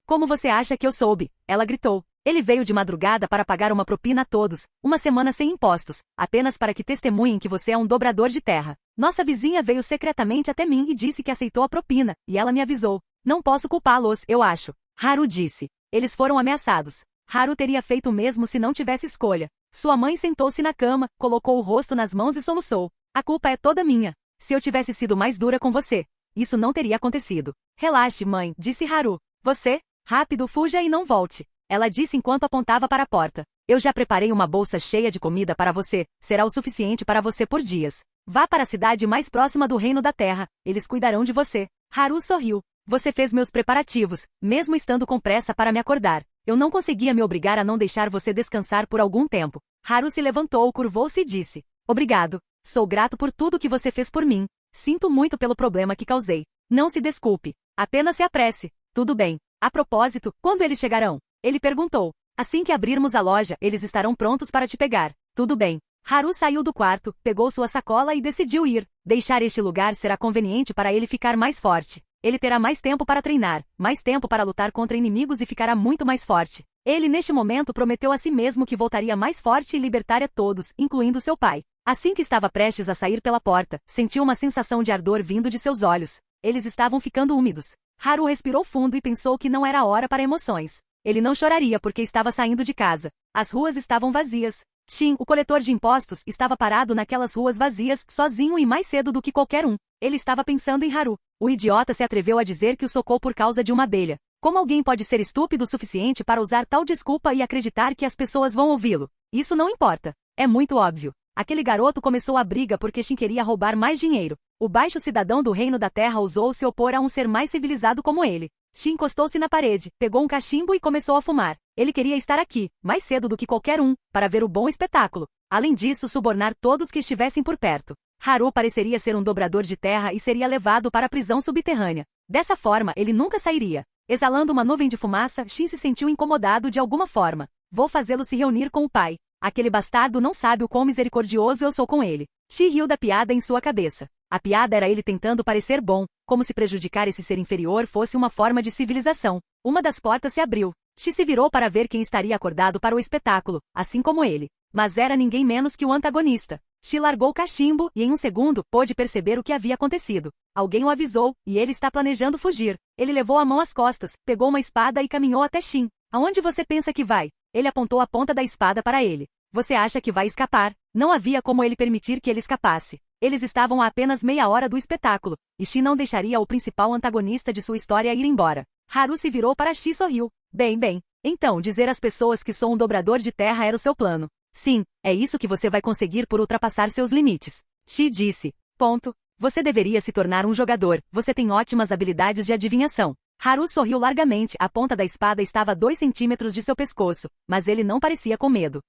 Como você acha que eu soube? Ela gritou. Ele veio de madrugada para pagar uma propina a todos, 1 semana sem impostos, apenas para que testemunhem que você é um dobrador de terra. Nossa vizinha veio secretamente até mim e disse que aceitou a propina, e ela me avisou. Não posso culpá-los, eu acho. Haru disse. Eles foram ameaçados. Haru teria feito o mesmo se não tivesse escolha. Sua mãe sentou-se na cama, colocou o rosto nas mãos e soluçou. A culpa é toda minha. Se eu tivesse sido mais dura com você, isso não teria acontecido. Relaxe, mãe, disse Haru. Você? Rápido, fuja e não volte. Ela disse enquanto apontava para a porta. Eu já preparei uma bolsa cheia de comida para você, será o suficiente para você por dias. Vá para a cidade mais próxima do Reino da Terra, eles cuidarão de você. Haru sorriu. Você fez meus preparativos, mesmo estando com pressa para me acordar. Eu não conseguia me obrigar a não deixar você descansar por algum tempo. Haru se levantou, curvou-se e disse. Obrigado. Sou grato por tudo que você fez por mim. Sinto muito pelo problema que causei. Não se desculpe. Apenas se apresse. Tudo bem. A propósito, quando eles chegarão? Ele perguntou. Assim que abrirmos a loja, eles estarão prontos para te pegar. Tudo bem. Haru saiu do quarto, pegou sua sacola e decidiu ir. Deixar este lugar será conveniente para ele ficar mais forte. Ele terá mais tempo para treinar, mais tempo para lutar contra inimigos e ficará muito mais forte. Ele neste momento prometeu a si mesmo que voltaria mais forte e libertaria todos, incluindo seu pai. Assim que estava prestes a sair pela porta, sentiu uma sensação de ardor vindo de seus olhos. Eles estavam ficando úmidos. Haru respirou fundo e pensou que não era hora para emoções. Ele não choraria porque estava saindo de casa. As ruas estavam vazias. Shin, o coletor de impostos, estava parado naquelas ruas vazias, sozinho e mais cedo do que qualquer um. Ele estava pensando em Haru. O idiota se atreveu a dizer que o socou por causa de uma abelha. Como alguém pode ser estúpido o suficiente para usar tal desculpa e acreditar que as pessoas vão ouvi-lo? Isso não importa. É muito óbvio. Aquele garoto começou a briga porque Shin queria roubar mais dinheiro. O baixo cidadão do reino da terra ousou se opor a um ser mais civilizado como ele. Shin encostou-se na parede, pegou um cachimbo e começou a fumar. Ele queria estar aqui, mais cedo do que qualquer um, para ver o bom espetáculo. Além disso, subornar todos que estivessem por perto. Haru pareceria ser um dobrador de terra e seria levado para a prisão subterrânea. Dessa forma, ele nunca sairia. Exalando uma nuvem de fumaça, Shin se sentiu incomodado de alguma forma. Vou fazê-lo se reunir com o pai. Aquele bastardo não sabe o quão misericordioso eu sou com ele. Shi riu da piada em sua cabeça. A piada era ele tentando parecer bom, como se prejudicar esse ser inferior fosse uma forma de civilização. Uma das portas se abriu. Shi se virou para ver quem estaria acordado para o espetáculo, assim como ele. Mas era ninguém menos que o antagonista. Shi largou o cachimbo e em um segundo pôde perceber o que havia acontecido. Alguém o avisou, e ele está planejando fugir. Ele levou a mão às costas, pegou uma espada e caminhou até Shin. Aonde você pensa que vai? Ele apontou a ponta da espada para ele. Você acha que vai escapar? Não havia como ele permitir que ele escapasse. Eles estavam a apenas meia hora do espetáculo, e Shi não deixaria o principal antagonista de sua história ir embora. Haru se virou para Shi e sorriu. Bem. Então, dizer às pessoas que sou um dobrador de terra era o seu plano. Sim, é isso que você vai conseguir por ultrapassar seus limites. Shi disse. Ponto. Você deveria se tornar um jogador, você tem ótimas habilidades de adivinhação. Haru sorriu largamente, a ponta da espada estava a 2 centímetros de seu pescoço, mas ele não parecia com medo.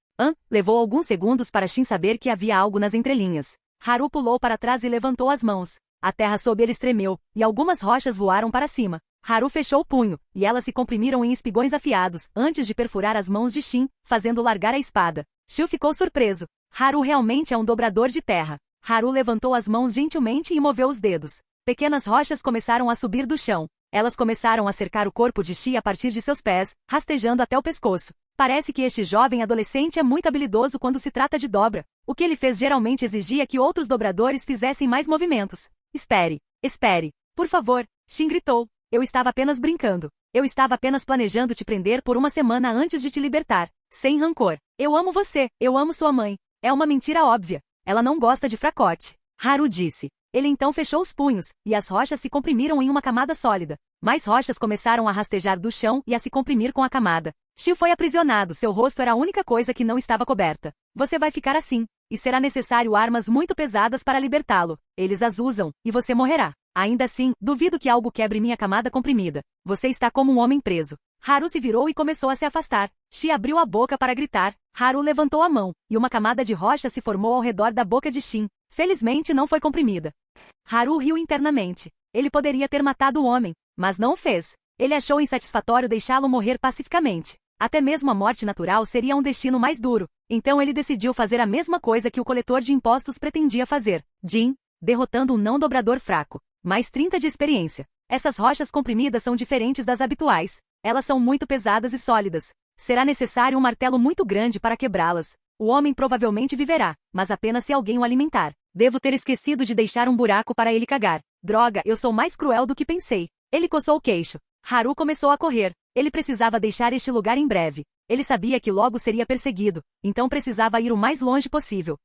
Levou alguns segundos para Shin saber que havia algo nas entrelinhas. Haru pulou para trás e levantou as mãos. A terra sob ele estremeu, e algumas rochas voaram para cima. Haru fechou o punho, e elas se comprimiram em espigões afiados, antes de perfurar as mãos de Shin, fazendo largar a espada. Shin ficou surpreso. Haru realmente é um dobrador de terra. Haru levantou as mãos gentilmente e moveu os dedos. Pequenas rochas começaram a subir do chão. Elas começaram a cercar o corpo de Shi a partir de seus pés, rastejando até o pescoço. Parece que este jovem adolescente é muito habilidoso quando se trata de dobra. O que ele fez geralmente exigia que outros dobradores fizessem mais movimentos. Espere. Por favor, Shin gritou. Eu estava apenas brincando. Eu estava apenas planejando te prender por uma semana antes de te libertar. Sem rancor. Eu amo você, eu amo sua mãe. É uma mentira óbvia. Ela não gosta de fracote. Haru disse. Ele então fechou os punhos, e as rochas se comprimiram em uma camada sólida. Mais rochas começaram a rastejar do chão e a se comprimir com a camada. Shi foi aprisionado, seu rosto era a única coisa que não estava coberta. Você vai ficar assim, e será necessário armas muito pesadas para libertá-lo. Eles as usam, e você morrerá. Ainda assim, duvido que algo quebre minha camada comprimida. Você está como um homem preso. Haru se virou e começou a se afastar. Shi abriu a boca para gritar. Haru levantou a mão, e uma camada de rocha se formou ao redor da boca de Shin. Felizmente não foi comprimida. Haru riu internamente. Ele poderia ter matado o homem, mas não o fez. Ele achou insatisfatório deixá-lo morrer pacificamente. Até mesmo a morte natural seria um destino mais duro. Então ele decidiu fazer a mesma coisa que o coletor de impostos pretendia fazer. Jin, derrotando um não-dobrador fraco. Mais 30 de experiência. Essas rochas comprimidas são diferentes das habituais. Elas são muito pesadas e sólidas. Será necessário um martelo muito grande para quebrá-las. O homem provavelmente viverá, mas apenas se alguém o alimentar. Devo ter esquecido de deixar um buraco para ele cagar. Droga, eu sou mais cruel do que pensei. Ele coçou o queixo. Haru começou a correr. Ele precisava deixar este lugar em breve. Ele sabia que logo seria perseguido, então precisava ir o mais longe possível.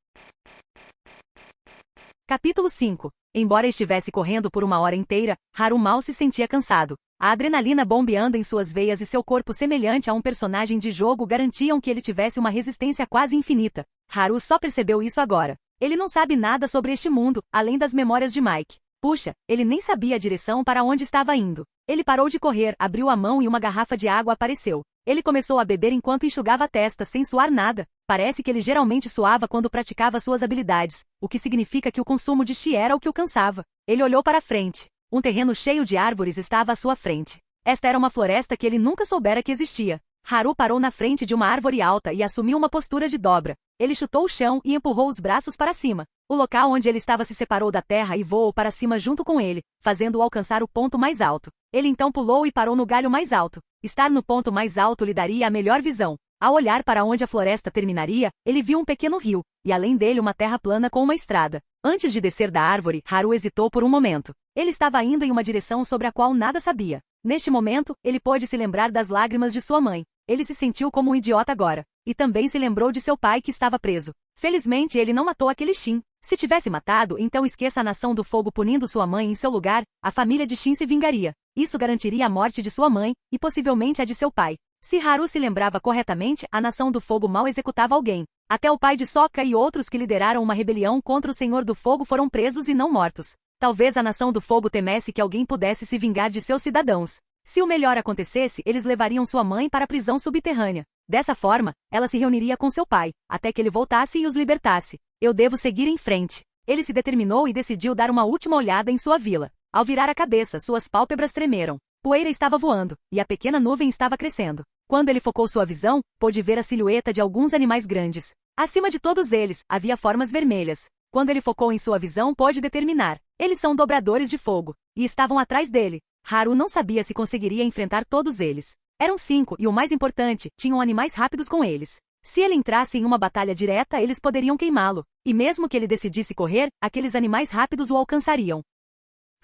Capítulo 5. Embora estivesse correndo por uma hora inteira, Haru mal se sentia cansado. A adrenalina bombeando em suas veias e seu corpo semelhante a um personagem de jogo garantiam que ele tivesse uma resistência quase infinita. Haru só percebeu isso agora. Ele não sabe nada sobre este mundo, além das memórias de Mike. Puxa, ele nem sabia a direção para onde estava indo. Ele parou de correr, abriu a mão e uma garrafa de água apareceu. Ele começou a beber enquanto enxugava a testa sem suar nada. Parece que ele geralmente suava quando praticava suas habilidades, o que significa que o consumo de Shi era o que o cansava. Ele olhou para frente. Um terreno cheio de árvores estava à sua frente. Esta era uma floresta que ele nunca soubera que existia. Haru parou na frente de uma árvore alta e assumiu uma postura de dobra. Ele chutou o chão e empurrou os braços para cima. O local onde ele estava se separou da terra e voou para cima junto com ele, fazendo-o alcançar o ponto mais alto. Ele então pulou e parou no galho mais alto. Estar no ponto mais alto lhe daria a melhor visão. Ao olhar para onde a floresta terminaria, ele viu um pequeno rio, e além dele uma terra plana com uma estrada. Antes de descer da árvore, Haru hesitou por um momento. Ele estava indo em uma direção sobre a qual nada sabia. Neste momento, ele pôde se lembrar das lágrimas de sua mãe. Ele se sentiu como um idiota agora. E também se lembrou de seu pai que estava preso. Felizmente ele não matou aquele Shin. Se tivesse matado, então esqueça a Nação do Fogo punindo sua mãe em seu lugar, a família de Shin se vingaria. Isso garantiria a morte de sua mãe, e possivelmente a de seu pai. Se Haru se lembrava corretamente, a Nação do Fogo mal executava alguém. Até o pai de Sokka e outros que lideraram uma rebelião contra o Senhor do Fogo foram presos e não mortos. Talvez a Nação do Fogo temesse que alguém pudesse se vingar de seus cidadãos. Se o melhor acontecesse, eles levariam sua mãe para a prisão subterrânea. Dessa forma, ela se reuniria com seu pai, até que ele voltasse e os libertasse. Eu devo seguir em frente. Ele se determinou e decidiu dar uma última olhada em sua vila. Ao virar a cabeça, suas pálpebras tremeram. Poeira estava voando, e a pequena nuvem estava crescendo. Quando ele focou sua visão, pôde ver a silhueta de alguns animais grandes. Acima de todos eles, havia formas vermelhas. Quando ele focou em sua visão, pôde determinar. Eles são dobradores de fogo, e estavam atrás dele. Haru não sabia se conseguiria enfrentar todos eles. Eram 5 e o mais importante, tinham animais rápidos com eles. Se ele entrasse em uma batalha direta, eles poderiam queimá-lo. E mesmo que ele decidisse correr, aqueles animais rápidos o alcançariam.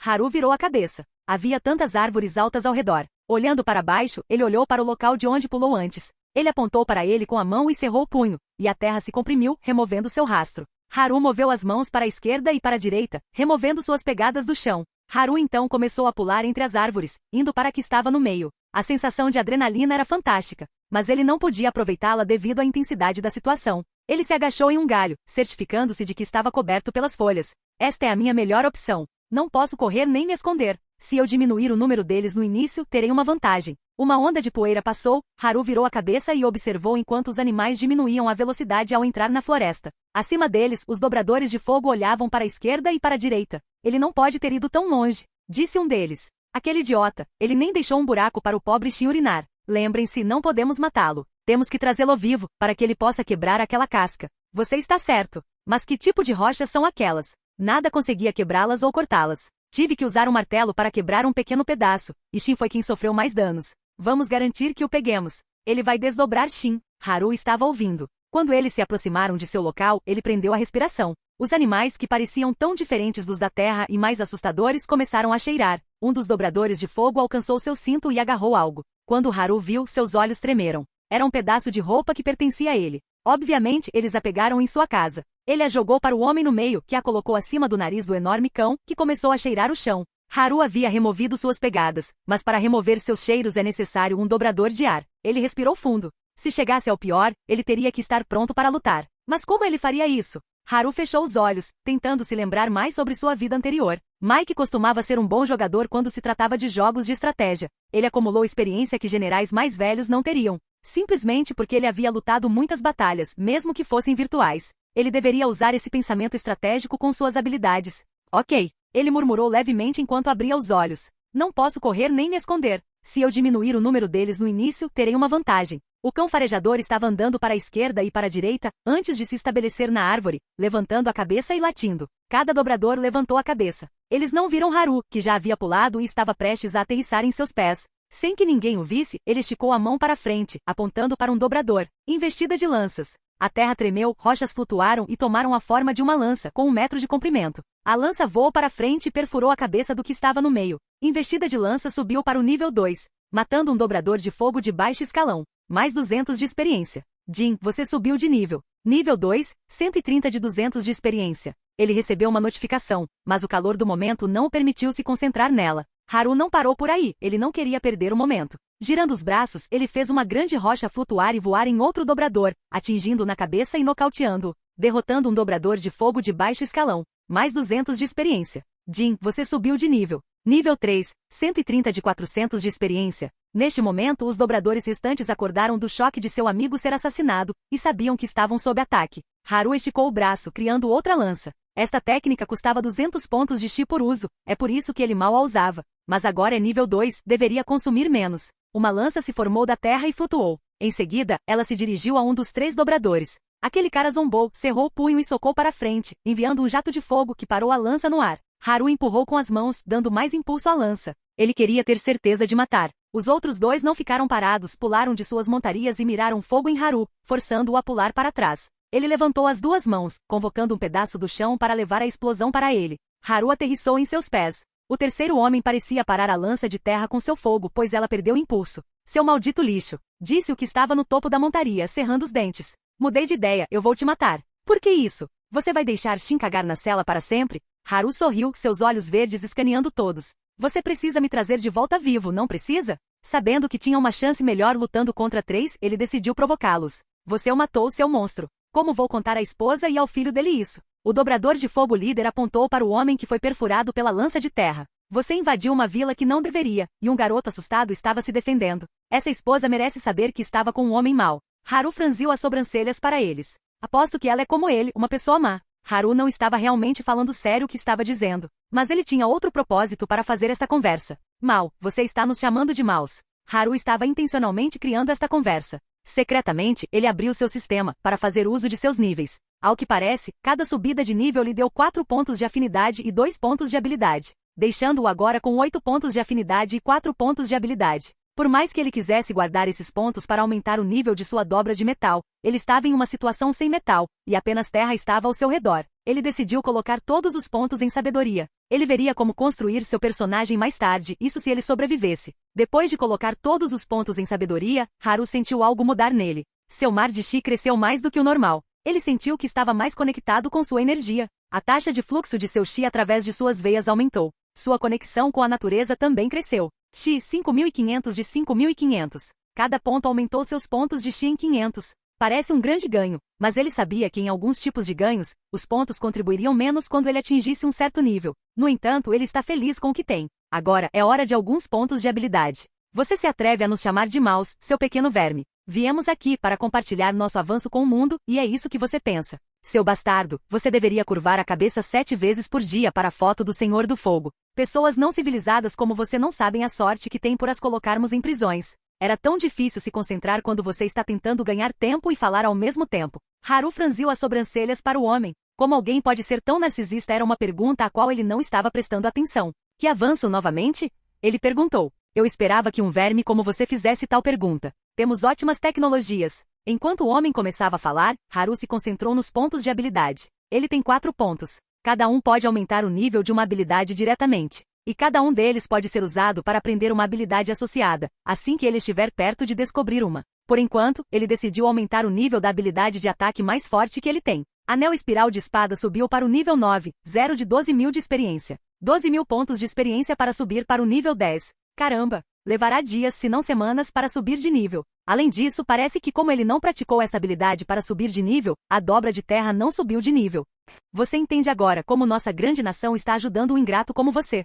Haru virou a cabeça. Havia tantas árvores altas ao redor. Olhando para baixo, ele olhou para o local de onde pulou antes. Ele apontou para ele com a mão e cerrou o punho, e a terra se comprimiu, removendo seu rastro. Haru moveu as mãos para a esquerda e para a direita, removendo suas pegadas do chão. Haru então começou a pular entre as árvores, indo para a que estava no meio. A sensação de adrenalina era fantástica, mas ele não podia aproveitá-la devido à intensidade da situação. Ele se agachou em um galho, certificando-se de que estava coberto pelas folhas. Esta é a minha melhor opção. Não posso correr nem me esconder. Se eu diminuir o número deles no início, terei uma vantagem. Uma onda de poeira passou, Haru virou a cabeça e observou enquanto os animais diminuíam a velocidade ao entrar na floresta. Acima deles, os dobradores de fogo olhavam para a esquerda e para a direita. Ele não pode ter ido tão longe, disse um deles. Aquele idiota, ele nem deixou um buraco para o pobre Shin urinar. Lembrem-se, não podemos matá-lo. Temos que trazê-lo vivo, para que ele possa quebrar aquela casca. Você está certo. Mas que tipo de rochas são aquelas? Nada conseguia quebrá-las ou cortá-las. Tive que usar um martelo para quebrar um pequeno pedaço, e Shin foi quem sofreu mais danos. Vamos garantir que o peguemos. Ele vai desdobrar Shin. Haru estava ouvindo. Quando eles se aproximaram de seu local, ele prendeu a respiração. Os animais que pareciam tão diferentes dos da terra e mais assustadores começaram a cheirar. Um dos dobradores de fogo alcançou seu cinto e agarrou algo. Quando Haru viu, seus olhos tremeram. Era um pedaço de roupa que pertencia a ele. Obviamente, eles a pegaram em sua casa. Ele a jogou para o homem no meio, que a colocou acima do nariz do enorme cão, que começou a cheirar o chão. Haru havia removido suas pegadas, mas para remover seus cheiros é necessário um dobrador de ar. Ele respirou fundo. Se chegasse ao pior, ele teria que estar pronto para lutar. Mas como ele faria isso? Haru fechou os olhos, tentando se lembrar mais sobre sua vida anterior. Mike costumava ser um bom jogador quando se tratava de jogos de estratégia. Ele acumulou experiência que generais mais velhos não teriam. Simplesmente porque ele havia lutado muitas batalhas, mesmo que fossem virtuais. Ele deveria usar esse pensamento estratégico com suas habilidades. Ok. Ele murmurou levemente enquanto abria os olhos. Não posso correr nem me esconder. Se eu diminuir o número deles no início, terei uma vantagem. O cão farejador estava andando para a esquerda e para a direita, antes de se estabelecer na árvore, levantando a cabeça e latindo. Cada dobrador levantou a cabeça. Eles não viram Haru, que já havia pulado e estava prestes a aterrissar em seus pés. Sem que ninguém o visse, ele esticou a mão para frente, apontando para um dobrador, investida de lanças. A terra tremeu, rochas flutuaram e tomaram a forma de uma lança, com 1 metro de comprimento. A lança voou para frente e perfurou a cabeça do que estava no meio. Investida de lança subiu para o nível 2, matando um dobrador de fogo de baixo escalão. Mais 200 de experiência. Jin, você subiu de nível. Nível 2, 130 de 200 de experiência. Ele recebeu uma notificação, mas o calor do momento não o permitiu se concentrar nela. Haru não parou por aí, ele não queria perder o momento. Girando os braços, ele fez uma grande rocha flutuar e voar em outro dobrador, atingindo-o na cabeça e nocauteando-o, derrotando um dobrador de fogo de baixo escalão. Mais 200 de experiência. Jin, você subiu de nível. Nível 3, 130 de 400 de experiência. Neste momento, os dobradores restantes acordaram do choque de seu amigo ser assassinado, e sabiam que estavam sob ataque. Haru esticou o braço, criando outra lança. Esta técnica custava 200 pontos de chi por uso, é por isso que ele mal a usava. Mas agora é nível 2, deveria consumir menos. Uma lança se formou da terra e flutuou. Em seguida, ela se dirigiu a um dos 3 dobradores. Aquele cara zombou, cerrou o punho e socou para frente, enviando um jato de fogo que parou a lança no ar. Haru empurrou com as mãos, dando mais impulso à lança. Ele queria ter certeza de matar. Os outros 2 não ficaram parados, pularam de suas montarias e miraram fogo em Haru, forçando-o a pular para trás. Ele levantou as duas mãos, convocando um pedaço do chão para levar a explosão para ele. Haru aterrissou em seus pés. O terceiro homem parecia parar a lança de terra com seu fogo, pois ela perdeu impulso. Seu maldito lixo, disse o que estava no topo da montaria, cerrando os dentes. Mudei de ideia, eu vou te matar. Por que isso? Você vai deixar Shin cagar na cela para sempre? Haru sorriu, seus olhos verdes escaneando todos. Você precisa me trazer de volta vivo, não precisa? Sabendo que tinha uma chance melhor lutando contra 3, ele decidiu provocá-los. Você o matou, seu monstro. Como vou contar à esposa e ao filho dele isso? O dobrador de fogo líder apontou para o homem que foi perfurado pela lança de terra. Você invadiu uma vila que não deveria, e um garoto assustado estava se defendendo. Essa esposa merece saber que estava com um homem mau. Haru franziu as sobrancelhas para eles. Aposto que ela é como ele, uma pessoa má. Haru não estava realmente falando sério o que estava dizendo. Mas ele tinha outro propósito para fazer esta conversa. Mal, você está nos chamando de maus. Haru estava intencionalmente criando esta conversa. Secretamente, ele abriu seu sistema, para fazer uso de seus níveis. Ao que parece, cada subida de nível lhe deu 4 pontos de afinidade e 2 pontos de habilidade, deixando-o agora com 8 pontos de afinidade e 4 pontos de habilidade. Por mais que ele quisesse guardar esses pontos para aumentar o nível de sua dobra de metal, ele estava em uma situação sem metal, e apenas terra estava ao seu redor. Ele decidiu colocar todos os pontos em sabedoria. Ele veria como construir seu personagem mais tarde, isso se ele sobrevivesse. Depois de colocar todos os pontos em sabedoria, Haru sentiu algo mudar nele. Seu mar de chi cresceu mais do que o normal. Ele sentiu que estava mais conectado com sua energia. A taxa de fluxo de seu chi através de suas veias aumentou. Sua conexão com a natureza também cresceu. Chi 5.500 de 5.500. Cada ponto aumentou seus pontos de chi em 500. Parece um grande ganho, mas ele sabia que em alguns tipos de ganhos, os pontos contribuiriam menos quando ele atingisse um certo nível. No entanto, ele está feliz com o que tem. Agora, é hora de alguns pontos de habilidade. Você se atreve a nos chamar de maus, seu pequeno verme. Viemos aqui para compartilhar nosso avanço com o mundo, e é isso que você pensa. Seu bastardo, você deveria curvar a cabeça 7 vezes por dia para a foto do Senhor do Fogo. Pessoas não civilizadas como você não sabem a sorte que tem por as colocarmos em prisões. Era tão difícil se concentrar quando você está tentando ganhar tempo e falar ao mesmo tempo. Haru franziu as sobrancelhas para o homem. Como alguém pode ser tão narcisista era uma pergunta à qual ele não estava prestando atenção. Que avanço novamente? Ele perguntou. Eu esperava que um verme como você fizesse tal pergunta. Temos ótimas tecnologias. Enquanto o homem começava a falar, Haru se concentrou nos pontos de habilidade. Ele tem 4 pontos. Cada um pode aumentar o nível de uma habilidade diretamente. E cada um deles pode ser usado para aprender uma habilidade associada, assim que ele estiver perto de descobrir uma. Por enquanto, ele decidiu aumentar o nível da habilidade de ataque mais forte que ele tem. Anel espiral de espada subiu para o nível 9, 0 de 12.000 de experiência. 12.000 pontos de experiência para subir para o nível 10. Caramba! Levará dias se não semanas para subir de nível. Além disso, parece que como ele não praticou essa habilidade para subir de nível, a dobra de terra não subiu de nível. Você entende agora como nossa grande nação está ajudando um ingrato como você.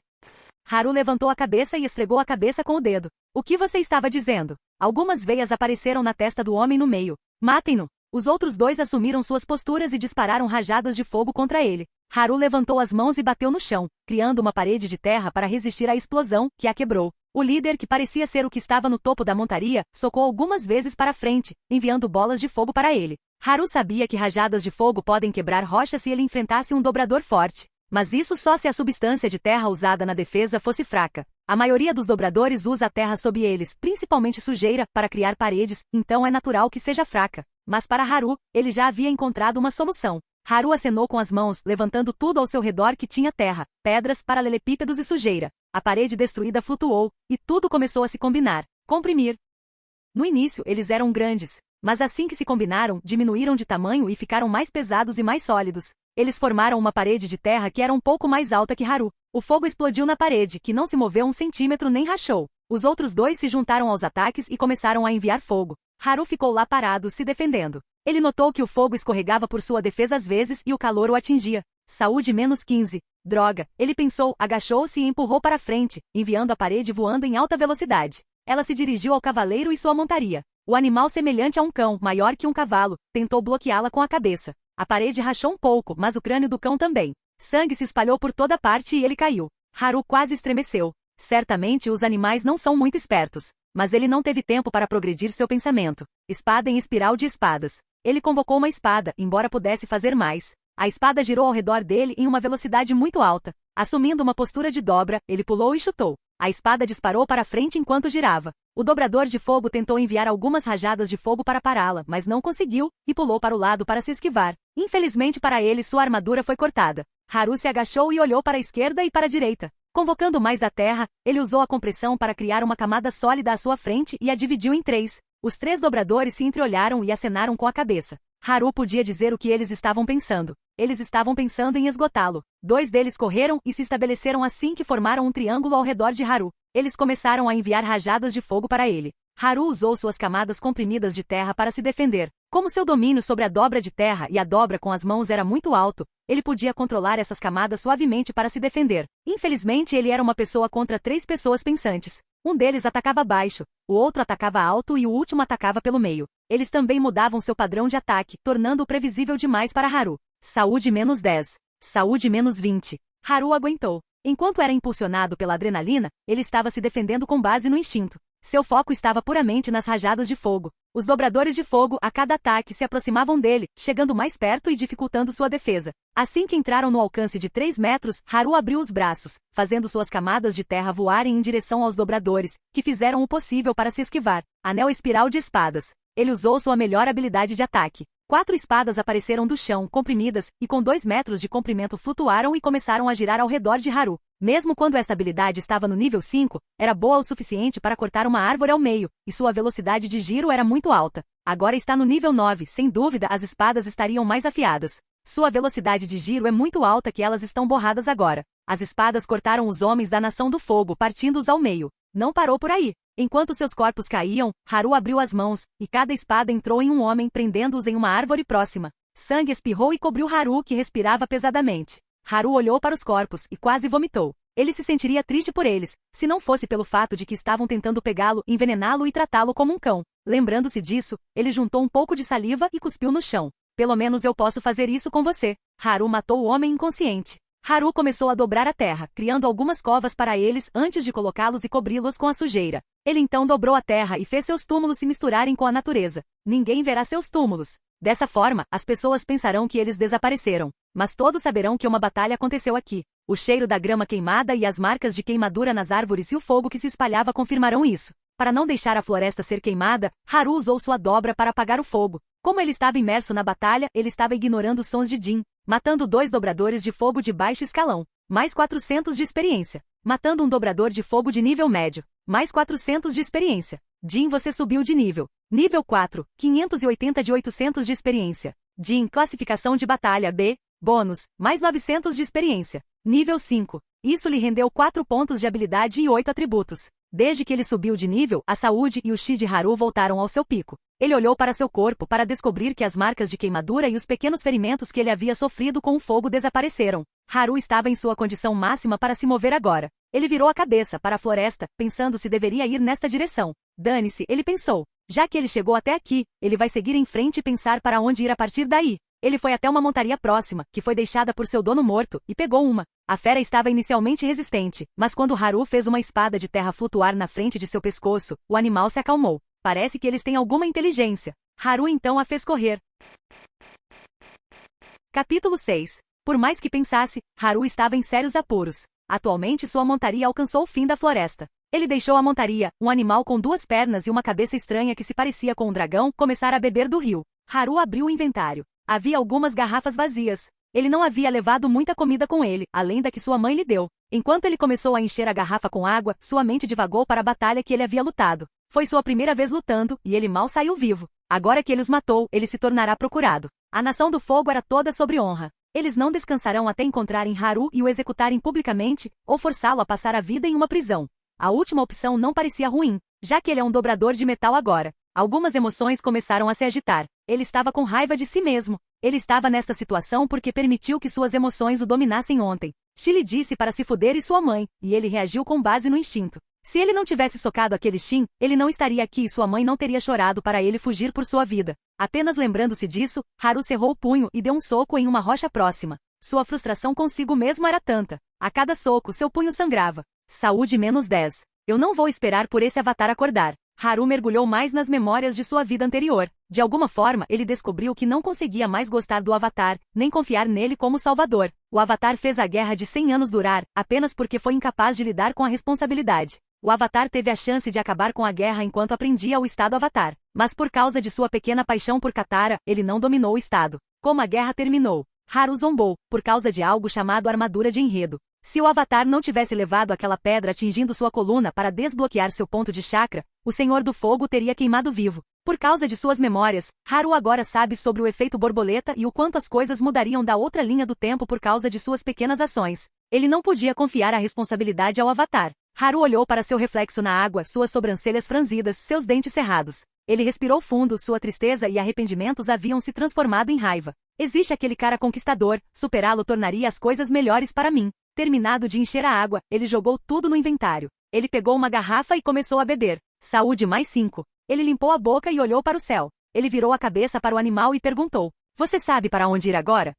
Haru levantou a cabeça e esfregou a cabeça com o dedo. O que você estava dizendo? Algumas veias apareceram na testa do homem no meio. Matem-no! Os outros 2 assumiram suas posturas e dispararam rajadas de fogo contra ele. Haru levantou as mãos e bateu no chão, criando uma parede de terra para resistir à explosão, que a quebrou. O líder, que parecia ser o que estava no topo da montaria, socou algumas vezes para frente, enviando bolas de fogo para ele. Haru sabia que rajadas de fogo podem quebrar rochas se ele enfrentasse um dobrador forte. Mas isso só se a substância de terra usada na defesa fosse fraca. A maioria dos dobradores usa a terra sob eles, principalmente sujeira, para criar paredes, então é natural que seja fraca. Mas para Haru, ele já havia encontrado uma solução. Haru acenou com as mãos, levantando tudo ao seu redor que tinha terra, pedras, paralelepípedos e sujeira. A parede destruída flutuou, e tudo começou a se combinar, comprimir. No início, eles eram grandes, mas assim que se combinaram, diminuíram de tamanho e ficaram mais pesados e mais sólidos. Eles formaram uma parede de terra que era um pouco mais alta que Haru. O fogo explodiu na parede, que não se moveu 1 centímetro nem rachou. Os outros 2 se juntaram aos ataques e começaram a enviar fogo. Haru ficou lá parado, se defendendo. Ele notou que o fogo escorregava por sua defesa às vezes e o calor o atingia. Saúde menos 15. Droga, ele pensou, agachou-se e empurrou para frente, enviando a parede voando em alta velocidade. Ela se dirigiu ao cavaleiro e sua montaria. O animal semelhante a um cão, maior que um cavalo, tentou bloqueá-la com a cabeça. A parede rachou um pouco, mas o crânio do cão também. Sangue se espalhou por toda parte e ele caiu. Haru quase estremeceu. Certamente os animais não são muito espertos. Mas ele não teve tempo para progredir seu pensamento. Espada em espiral de espadas. Ele convocou uma espada, embora pudesse fazer mais. A espada girou ao redor dele em uma velocidade muito alta. Assumindo uma postura de dobra, ele pulou e chutou. A espada disparou para frente enquanto girava. O dobrador de fogo tentou enviar algumas rajadas de fogo para pará-la, mas não conseguiu, e pulou para o lado para se esquivar. Infelizmente para ele, sua armadura foi cortada. Haru se agachou e olhou para a esquerda e para a direita. Convocando mais da terra, ele usou a compressão para criar uma camada sólida à sua frente e a dividiu em 3. Os 3 dobradores se entreolharam e acenaram com a cabeça. Haru podia dizer o que eles estavam pensando. Eles estavam pensando em esgotá-lo. 2 deles correram e se estabeleceram assim que formaram um triângulo ao redor de Haru. Eles começaram a enviar rajadas de fogo para ele. Haru usou suas camadas comprimidas de terra para se defender. Como seu domínio sobre a dobra de terra e a dobra com as mãos era muito alto, ele podia controlar essas camadas suavemente para se defender. Infelizmente, ele era uma pessoa contra 3 pessoas pensantes. Um deles atacava baixo, o outro atacava alto e o último atacava pelo meio. Eles também mudavam seu padrão de ataque, tornando-o previsível demais para Haru. Saúde -10. Saúde -20. Haru aguentou. Enquanto era impulsionado pela adrenalina, ele estava se defendendo com base no instinto. Seu foco estava puramente nas rajadas de fogo. Os dobradores de fogo, a cada ataque, se aproximavam dele, chegando mais perto e dificultando sua defesa. Assim que entraram no alcance de 3 metros, Haru abriu os braços, fazendo suas camadas de terra voarem em direção aos dobradores, que fizeram o possível para se esquivar. Anel espiral de espadas. Ele usou sua melhor habilidade de ataque. 4 espadas apareceram do chão, comprimidas, e com 2 metros de comprimento flutuaram e começaram a girar ao redor de Haru. Mesmo quando esta habilidade estava no nível 5, era boa o suficiente para cortar uma árvore ao meio, e sua velocidade de giro era muito alta. Agora está no nível 9, sem dúvida as espadas estariam mais afiadas. Sua velocidade de giro é muito alta que elas estão borradas agora. As espadas cortaram os homens da Nação do Fogo, partindo-os ao meio. Não parou por aí. Enquanto seus corpos caíam, Haru abriu as mãos, e cada espada entrou em um homem, prendendo-os em uma árvore próxima. Sangue espirrou e cobriu Haru, que respirava pesadamente. Haru olhou para os corpos e quase vomitou. Ele se sentiria triste por eles, se não fosse pelo fato de que estavam tentando pegá-lo, envenená-lo e tratá-lo como um cão. Lembrando-se disso, ele juntou um pouco de saliva e cuspiu no chão. Pelo menos eu posso fazer isso com você. Haru matou o homem inconsciente. Haru começou a dobrar a terra, criando algumas covas para eles antes de colocá-los e cobri-los com a sujeira. Ele então dobrou a terra e fez seus túmulos se misturarem com a natureza. Ninguém verá seus túmulos. Dessa forma, as pessoas pensarão que eles desapareceram. Mas todos saberão que uma batalha aconteceu aqui. O cheiro da grama queimada e as marcas de queimadura nas árvores e o fogo que se espalhava confirmarão isso. Para não deixar a floresta ser queimada, Haru usou sua dobra para apagar o fogo. Como ele estava imerso na batalha, ele estava ignorando os sons de Jin, matando 2 dobradores de fogo de baixo escalão, mais 400 de experiência. Matando um dobrador de fogo de nível médio, mais 400 de experiência. Jin, você subiu de nível. Nível 4, 580 de 800 de experiência. Jin, classificação de batalha B, bônus, mais 900 de experiência. Nível 5. Isso lhe rendeu 4 pontos de habilidade e 8 atributos. Desde que ele subiu de nível, a saúde e o chi de Haru voltaram ao seu pico. Ele olhou para seu corpo para descobrir que as marcas de queimadura e os pequenos ferimentos que ele havia sofrido com o fogo desapareceram. Haru estava em sua condição máxima para se mover agora. Ele virou a cabeça para a floresta, pensando se deveria ir nesta direção. Dane-se, ele pensou. Já que ele chegou até aqui, ele vai seguir em frente e pensar para onde ir a partir daí. Ele foi até uma montaria próxima, que foi deixada por seu dono morto, e pegou uma. A fera estava inicialmente resistente, mas quando Haru fez uma espada de terra flutuar na frente de seu pescoço, o animal se acalmou. Parece que eles têm alguma inteligência. Haru então a fez correr. Capítulo 6. Por mais que pensasse, Haru estava em sérios apuros. Atualmente sua montaria alcançou o fim da floresta. Ele deixou a montaria, um animal com 2 pernas e uma cabeça estranha que se parecia com um dragão, começar a beber do rio. Haru abriu o inventário. Havia algumas garrafas vazias. Ele não havia levado muita comida com ele, além da que sua mãe lhe deu. Enquanto ele começou a encher a garrafa com água, sua mente divagou para a batalha que ele havia lutado. Foi sua primeira vez lutando, e ele mal saiu vivo. Agora que ele os matou, ele se tornará procurado. A Nação do Fogo era toda sobre honra. Eles não descansarão até encontrarem Haru e o executarem publicamente, ou forçá-lo a passar a vida em uma prisão. A última opção não parecia ruim, já que ele é um dobrador de metal agora. Algumas emoções começaram a se agitar. Ele estava com raiva de si mesmo. Ele estava nesta situação porque permitiu que suas emoções o dominassem ontem. Shin disse para se fuder e sua mãe, e ele reagiu com base no instinto. Se ele não tivesse socado aquele Shin, ele não estaria aqui e sua mãe não teria chorado para ele fugir por sua vida. Apenas lembrando-se disso, Haru cerrou o punho e deu um soco em uma rocha próxima. Sua frustração consigo mesmo era tanta. A cada soco, seu punho sangrava. Saúde -10. Eu não vou esperar por esse avatar acordar. Haru mergulhou mais nas memórias de sua vida anterior. De alguma forma, ele descobriu que não conseguia mais gostar do Avatar, nem confiar nele como salvador. O Avatar fez a guerra de 100 anos durar, apenas porque foi incapaz de lidar com a responsabilidade. O Avatar teve a chance de acabar com a guerra enquanto aprendia o estado Avatar. Mas por causa de sua pequena paixão por Katara, ele não dominou o estado. Como a guerra terminou, Haru zombou, por causa de algo chamado armadura de enredo. Se o Avatar não tivesse levado aquela pedra atingindo sua coluna para desbloquear seu ponto de chakra, o Senhor do Fogo teria queimado vivo. Por causa de suas memórias, Haru agora sabe sobre o efeito borboleta e o quanto as coisas mudariam da outra linha do tempo por causa de suas pequenas ações. Ele não podia confiar a responsabilidade ao Avatar. Haru olhou para seu reflexo na água, suas sobrancelhas franzidas, seus dentes cerrados. Ele respirou fundo, sua tristeza e arrependimentos haviam se transformado em raiva. Existe aquele cara conquistador, superá-lo tornaria as coisas melhores para mim. Terminado de encher a água, ele jogou tudo no inventário. Ele pegou uma garrafa e começou a beber. Saúde mais 5. Ele limpou a boca e olhou para o céu. Ele virou a cabeça para o animal e perguntou: "Você sabe para onde ir agora?"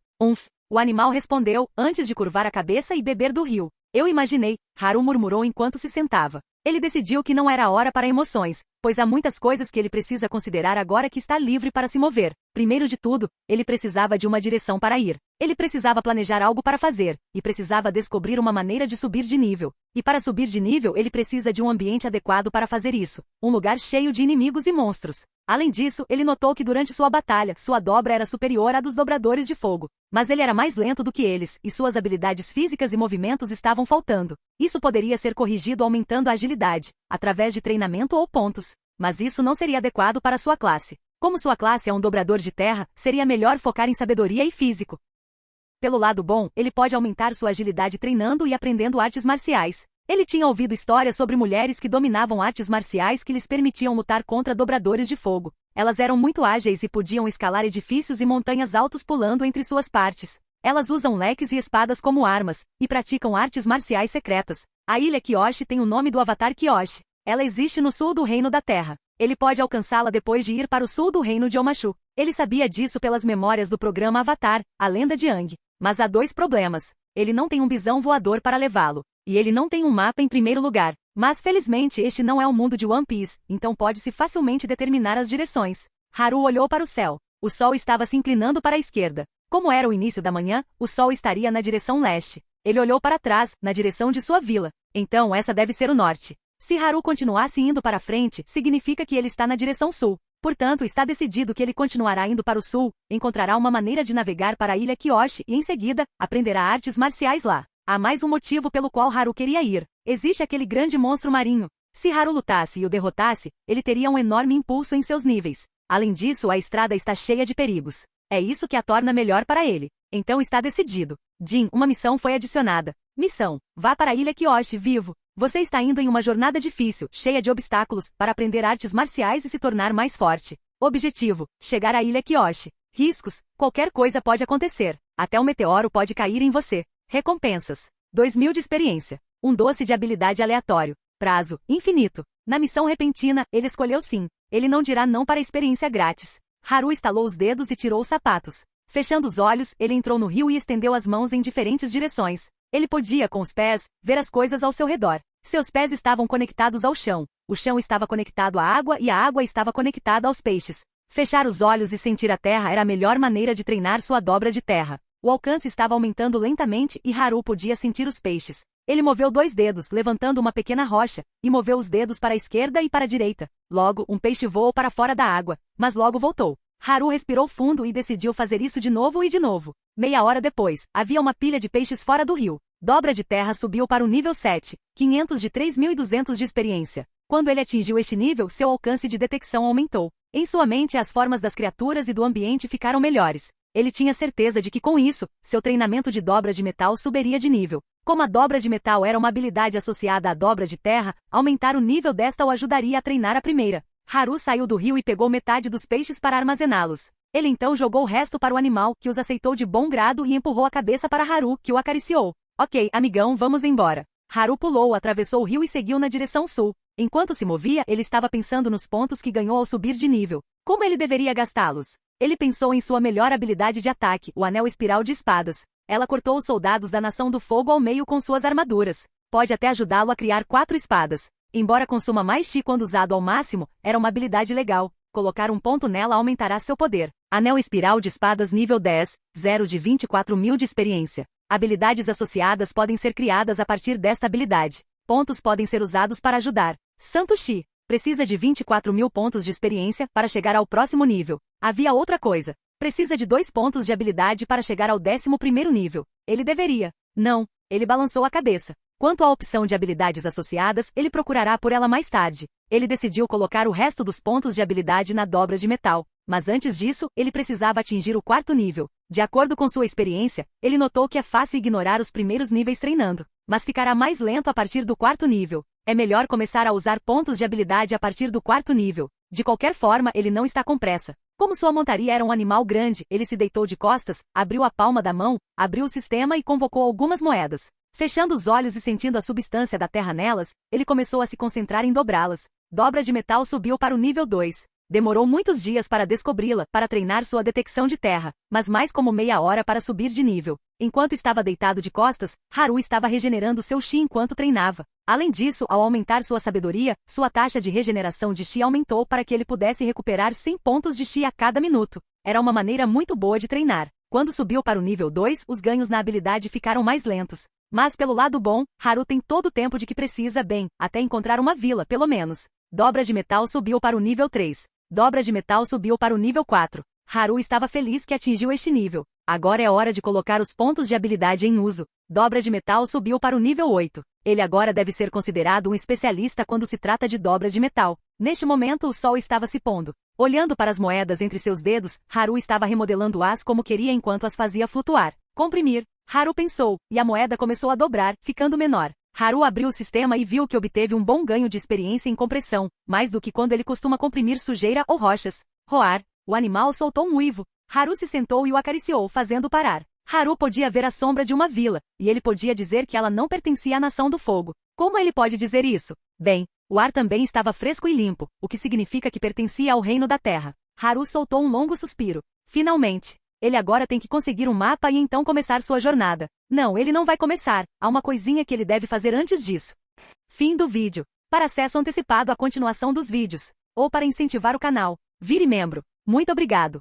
O animal respondeu, antes de curvar a cabeça e beber do rio. "Eu imaginei", Haru murmurou enquanto se sentava. Ele decidiu que não era a hora para emoções, pois há muitas coisas que ele precisa considerar agora que está livre para se mover. Primeiro de tudo, ele precisava de uma direção para ir. Ele precisava planejar algo para fazer, e precisava descobrir uma maneira de subir de nível. E para subir de nível ele precisa de um ambiente adequado para fazer isso, um lugar cheio de inimigos e monstros. Além disso, ele notou que durante sua batalha, sua dobra era superior à dos dobradores de fogo. Mas ele era mais lento do que eles, e suas habilidades físicas e movimentos estavam faltando. Isso poderia ser corrigido aumentando a agilidade, através de treinamento ou pontos. Mas isso não seria adequado para sua classe. Como sua classe é um dobrador de terra, seria melhor focar em sabedoria e físico. Pelo lado bom, ele pode aumentar sua agilidade treinando e aprendendo artes marciais. Ele tinha ouvido histórias sobre mulheres que dominavam artes marciais que lhes permitiam lutar contra dobradores de fogo. Elas eram muito ágeis e podiam escalar edifícios e montanhas altos pulando entre suas partes. Elas usam leques e espadas como armas, e praticam artes marciais secretas. A ilha Kyoshi tem o nome do Avatar Kyoshi. Ela existe no sul do Reino da Terra. Ele pode alcançá-la depois de ir para o sul do Reino de Omashu. Ele sabia disso pelas memórias do programa Avatar, a lenda de Aang. Mas há 2 problemas. Ele não tem um bisão voador para levá-lo. E ele não tem um mapa em primeiro lugar. Mas felizmente este não é o mundo de One Piece, então pode-se facilmente determinar as direções. Haru olhou para o céu. O sol estava se inclinando para a esquerda. Como era o início da manhã, o sol estaria na direção leste. Ele olhou para trás, na direção de sua vila. Então essa deve ser o norte. Se Haru continuasse indo para frente, significa que ele está na direção sul. Portanto, está decidido que ele continuará indo para o sul, encontrará uma maneira de navegar para a ilha Kyoshi e, em seguida, aprenderá artes marciais lá. Há mais um motivo pelo qual Haru queria ir. Existe aquele grande monstro marinho. Se Haru lutasse e o derrotasse, ele teria um enorme impulso em seus níveis. Além disso, a estrada está cheia de perigos. É isso que a torna melhor para ele. Então está decidido. Jin, uma missão foi adicionada. Missão: vá para a ilha Kyoshi vivo. Você está indo em uma jornada difícil, cheia de obstáculos, para aprender artes marciais e se tornar mais forte. Objetivo: chegar à ilha Kyoshi. Riscos: qualquer coisa pode acontecer. Até um meteoro pode cair em você. Recompensas: 2.000 de experiência. Um doce de habilidade aleatório. Prazo: infinito. Na missão repentina, ele escolheu sim. Ele não dirá não para a experiência grátis. Haru estalou os dedos e tirou os sapatos. Fechando os olhos, ele entrou no rio e estendeu as mãos em diferentes direções. Ele podia, com os pés, ver as coisas ao seu redor. Seus pés estavam conectados ao chão. O chão estava conectado à água e a água estava conectada aos peixes. Fechar os olhos e sentir a terra era a melhor maneira de treinar sua dobra de terra. O alcance estava aumentando lentamente e Haru podia sentir os peixes. Ele moveu 2 dedos, levantando uma pequena rocha, e moveu os dedos para a esquerda e para a direita. Logo, um peixe voou para fora da água, mas logo voltou. Haru respirou fundo e decidiu fazer isso de novo e de novo. Meia hora depois, havia uma pilha de peixes fora do rio. Dobra de terra subiu para o nível 7, 500 de 3.200 de experiência. Quando ele atingiu este nível, seu alcance de detecção aumentou. Em sua mente, as formas das criaturas e do ambiente ficaram melhores. Ele tinha certeza de que com isso, seu treinamento de dobra de metal subiria de nível. Como a dobra de metal era uma habilidade associada à dobra de terra, aumentar o nível desta o ajudaria a treinar a primeira. Haru saiu do rio e pegou metade dos peixes para armazená-los. Ele então jogou o resto para o animal, que os aceitou de bom grado e empurrou a cabeça para Haru, que o acariciou. Ok, amigão, vamos embora. Haru pulou, atravessou o rio e seguiu na direção sul. Enquanto se movia, ele estava pensando nos pontos que ganhou ao subir de nível. Como ele deveria gastá-los? Ele pensou em sua melhor habilidade de ataque, o anel espiral de espadas. Ela cortou os soldados da Nação do Fogo ao meio com suas armaduras. Pode até ajudá-lo a criar 4 espadas. Embora consuma mais chi quando usado ao máximo, era uma habilidade legal. Colocar um ponto nela aumentará seu poder. Anel Espiral de Espadas nível 10, 0 de 24.000 de experiência. Habilidades associadas podem ser criadas a partir desta habilidade. Pontos podem ser usados para ajudar. Santo Chi. Precisa de 24.000 pontos de experiência para chegar ao próximo nível. Havia outra coisa. Precisa de 2 pontos de habilidade para chegar ao 11º nível. Ele deveria. Não. Ele balançou a cabeça. Quanto à opção de habilidades associadas, ele procurará por ela mais tarde. Ele decidiu colocar o resto dos pontos de habilidade na dobra de metal. Mas antes disso, ele precisava atingir o 4º nível. De acordo com sua experiência, ele notou que é fácil ignorar os primeiros níveis treinando, mas ficará mais lento a partir do 4º nível. É melhor começar a usar pontos de habilidade a partir do 4º nível. De qualquer forma, ele não está com pressa. Como sua montaria era um animal grande, ele se deitou de costas, abriu a palma da mão, abriu o sistema e convocou algumas moedas. Fechando os olhos e sentindo a substância da terra nelas, ele começou a se concentrar em dobrá-las. Dobra de metal subiu para o nível 2. Demorou muitos dias para descobri-la, para treinar sua detecção de terra, mas mais como meia hora para subir de nível. Enquanto estava deitado de costas, Haru estava regenerando seu chi enquanto treinava. Além disso, ao aumentar sua sabedoria, sua taxa de regeneração de chi aumentou para que ele pudesse recuperar 100 pontos de chi a cada minuto. Era uma maneira muito boa de treinar. Quando subiu para o nível 2, os ganhos na habilidade ficaram mais lentos. Mas pelo lado bom, Haru tem todo o tempo de que precisa até encontrar uma vila, pelo menos. Dobra de metal subiu para o nível 3. Dobra de metal subiu para o nível 4. Haru estava feliz que atingiu este nível. Agora é hora de colocar os pontos de habilidade em uso. Dobra de metal subiu para o nível 8. Ele agora deve ser considerado um especialista quando se trata de dobra de metal. Neste momento o sol estava se pondo. Olhando para as moedas entre seus dedos, Haru estava remodelando-as como queria enquanto as fazia flutuar. Comprimir. Haru pensou, e a moeda começou a dobrar, ficando menor. Haru abriu o sistema e viu que obteve um bom ganho de experiência em compressão, mais do que quando ele costuma comprimir sujeira ou rochas. Roar. O animal soltou um uivo. Haru se sentou e o acariciou, fazendo parar. Haru podia ver a sombra de uma vila, e ele podia dizer que ela não pertencia à Nação do Fogo. Como ele pode dizer isso? Bem, o ar também estava fresco e limpo, o que significa que pertencia ao Reino da Terra. Haru soltou um longo suspiro. Finalmente. Ele agora tem que conseguir um mapa e então começar sua jornada. Não, ele não vai começar. Há uma coisinha que ele deve fazer antes disso. Fim do vídeo. Para acesso antecipado à continuação dos vídeos, ou para incentivar o canal, vire membro. Muito obrigado.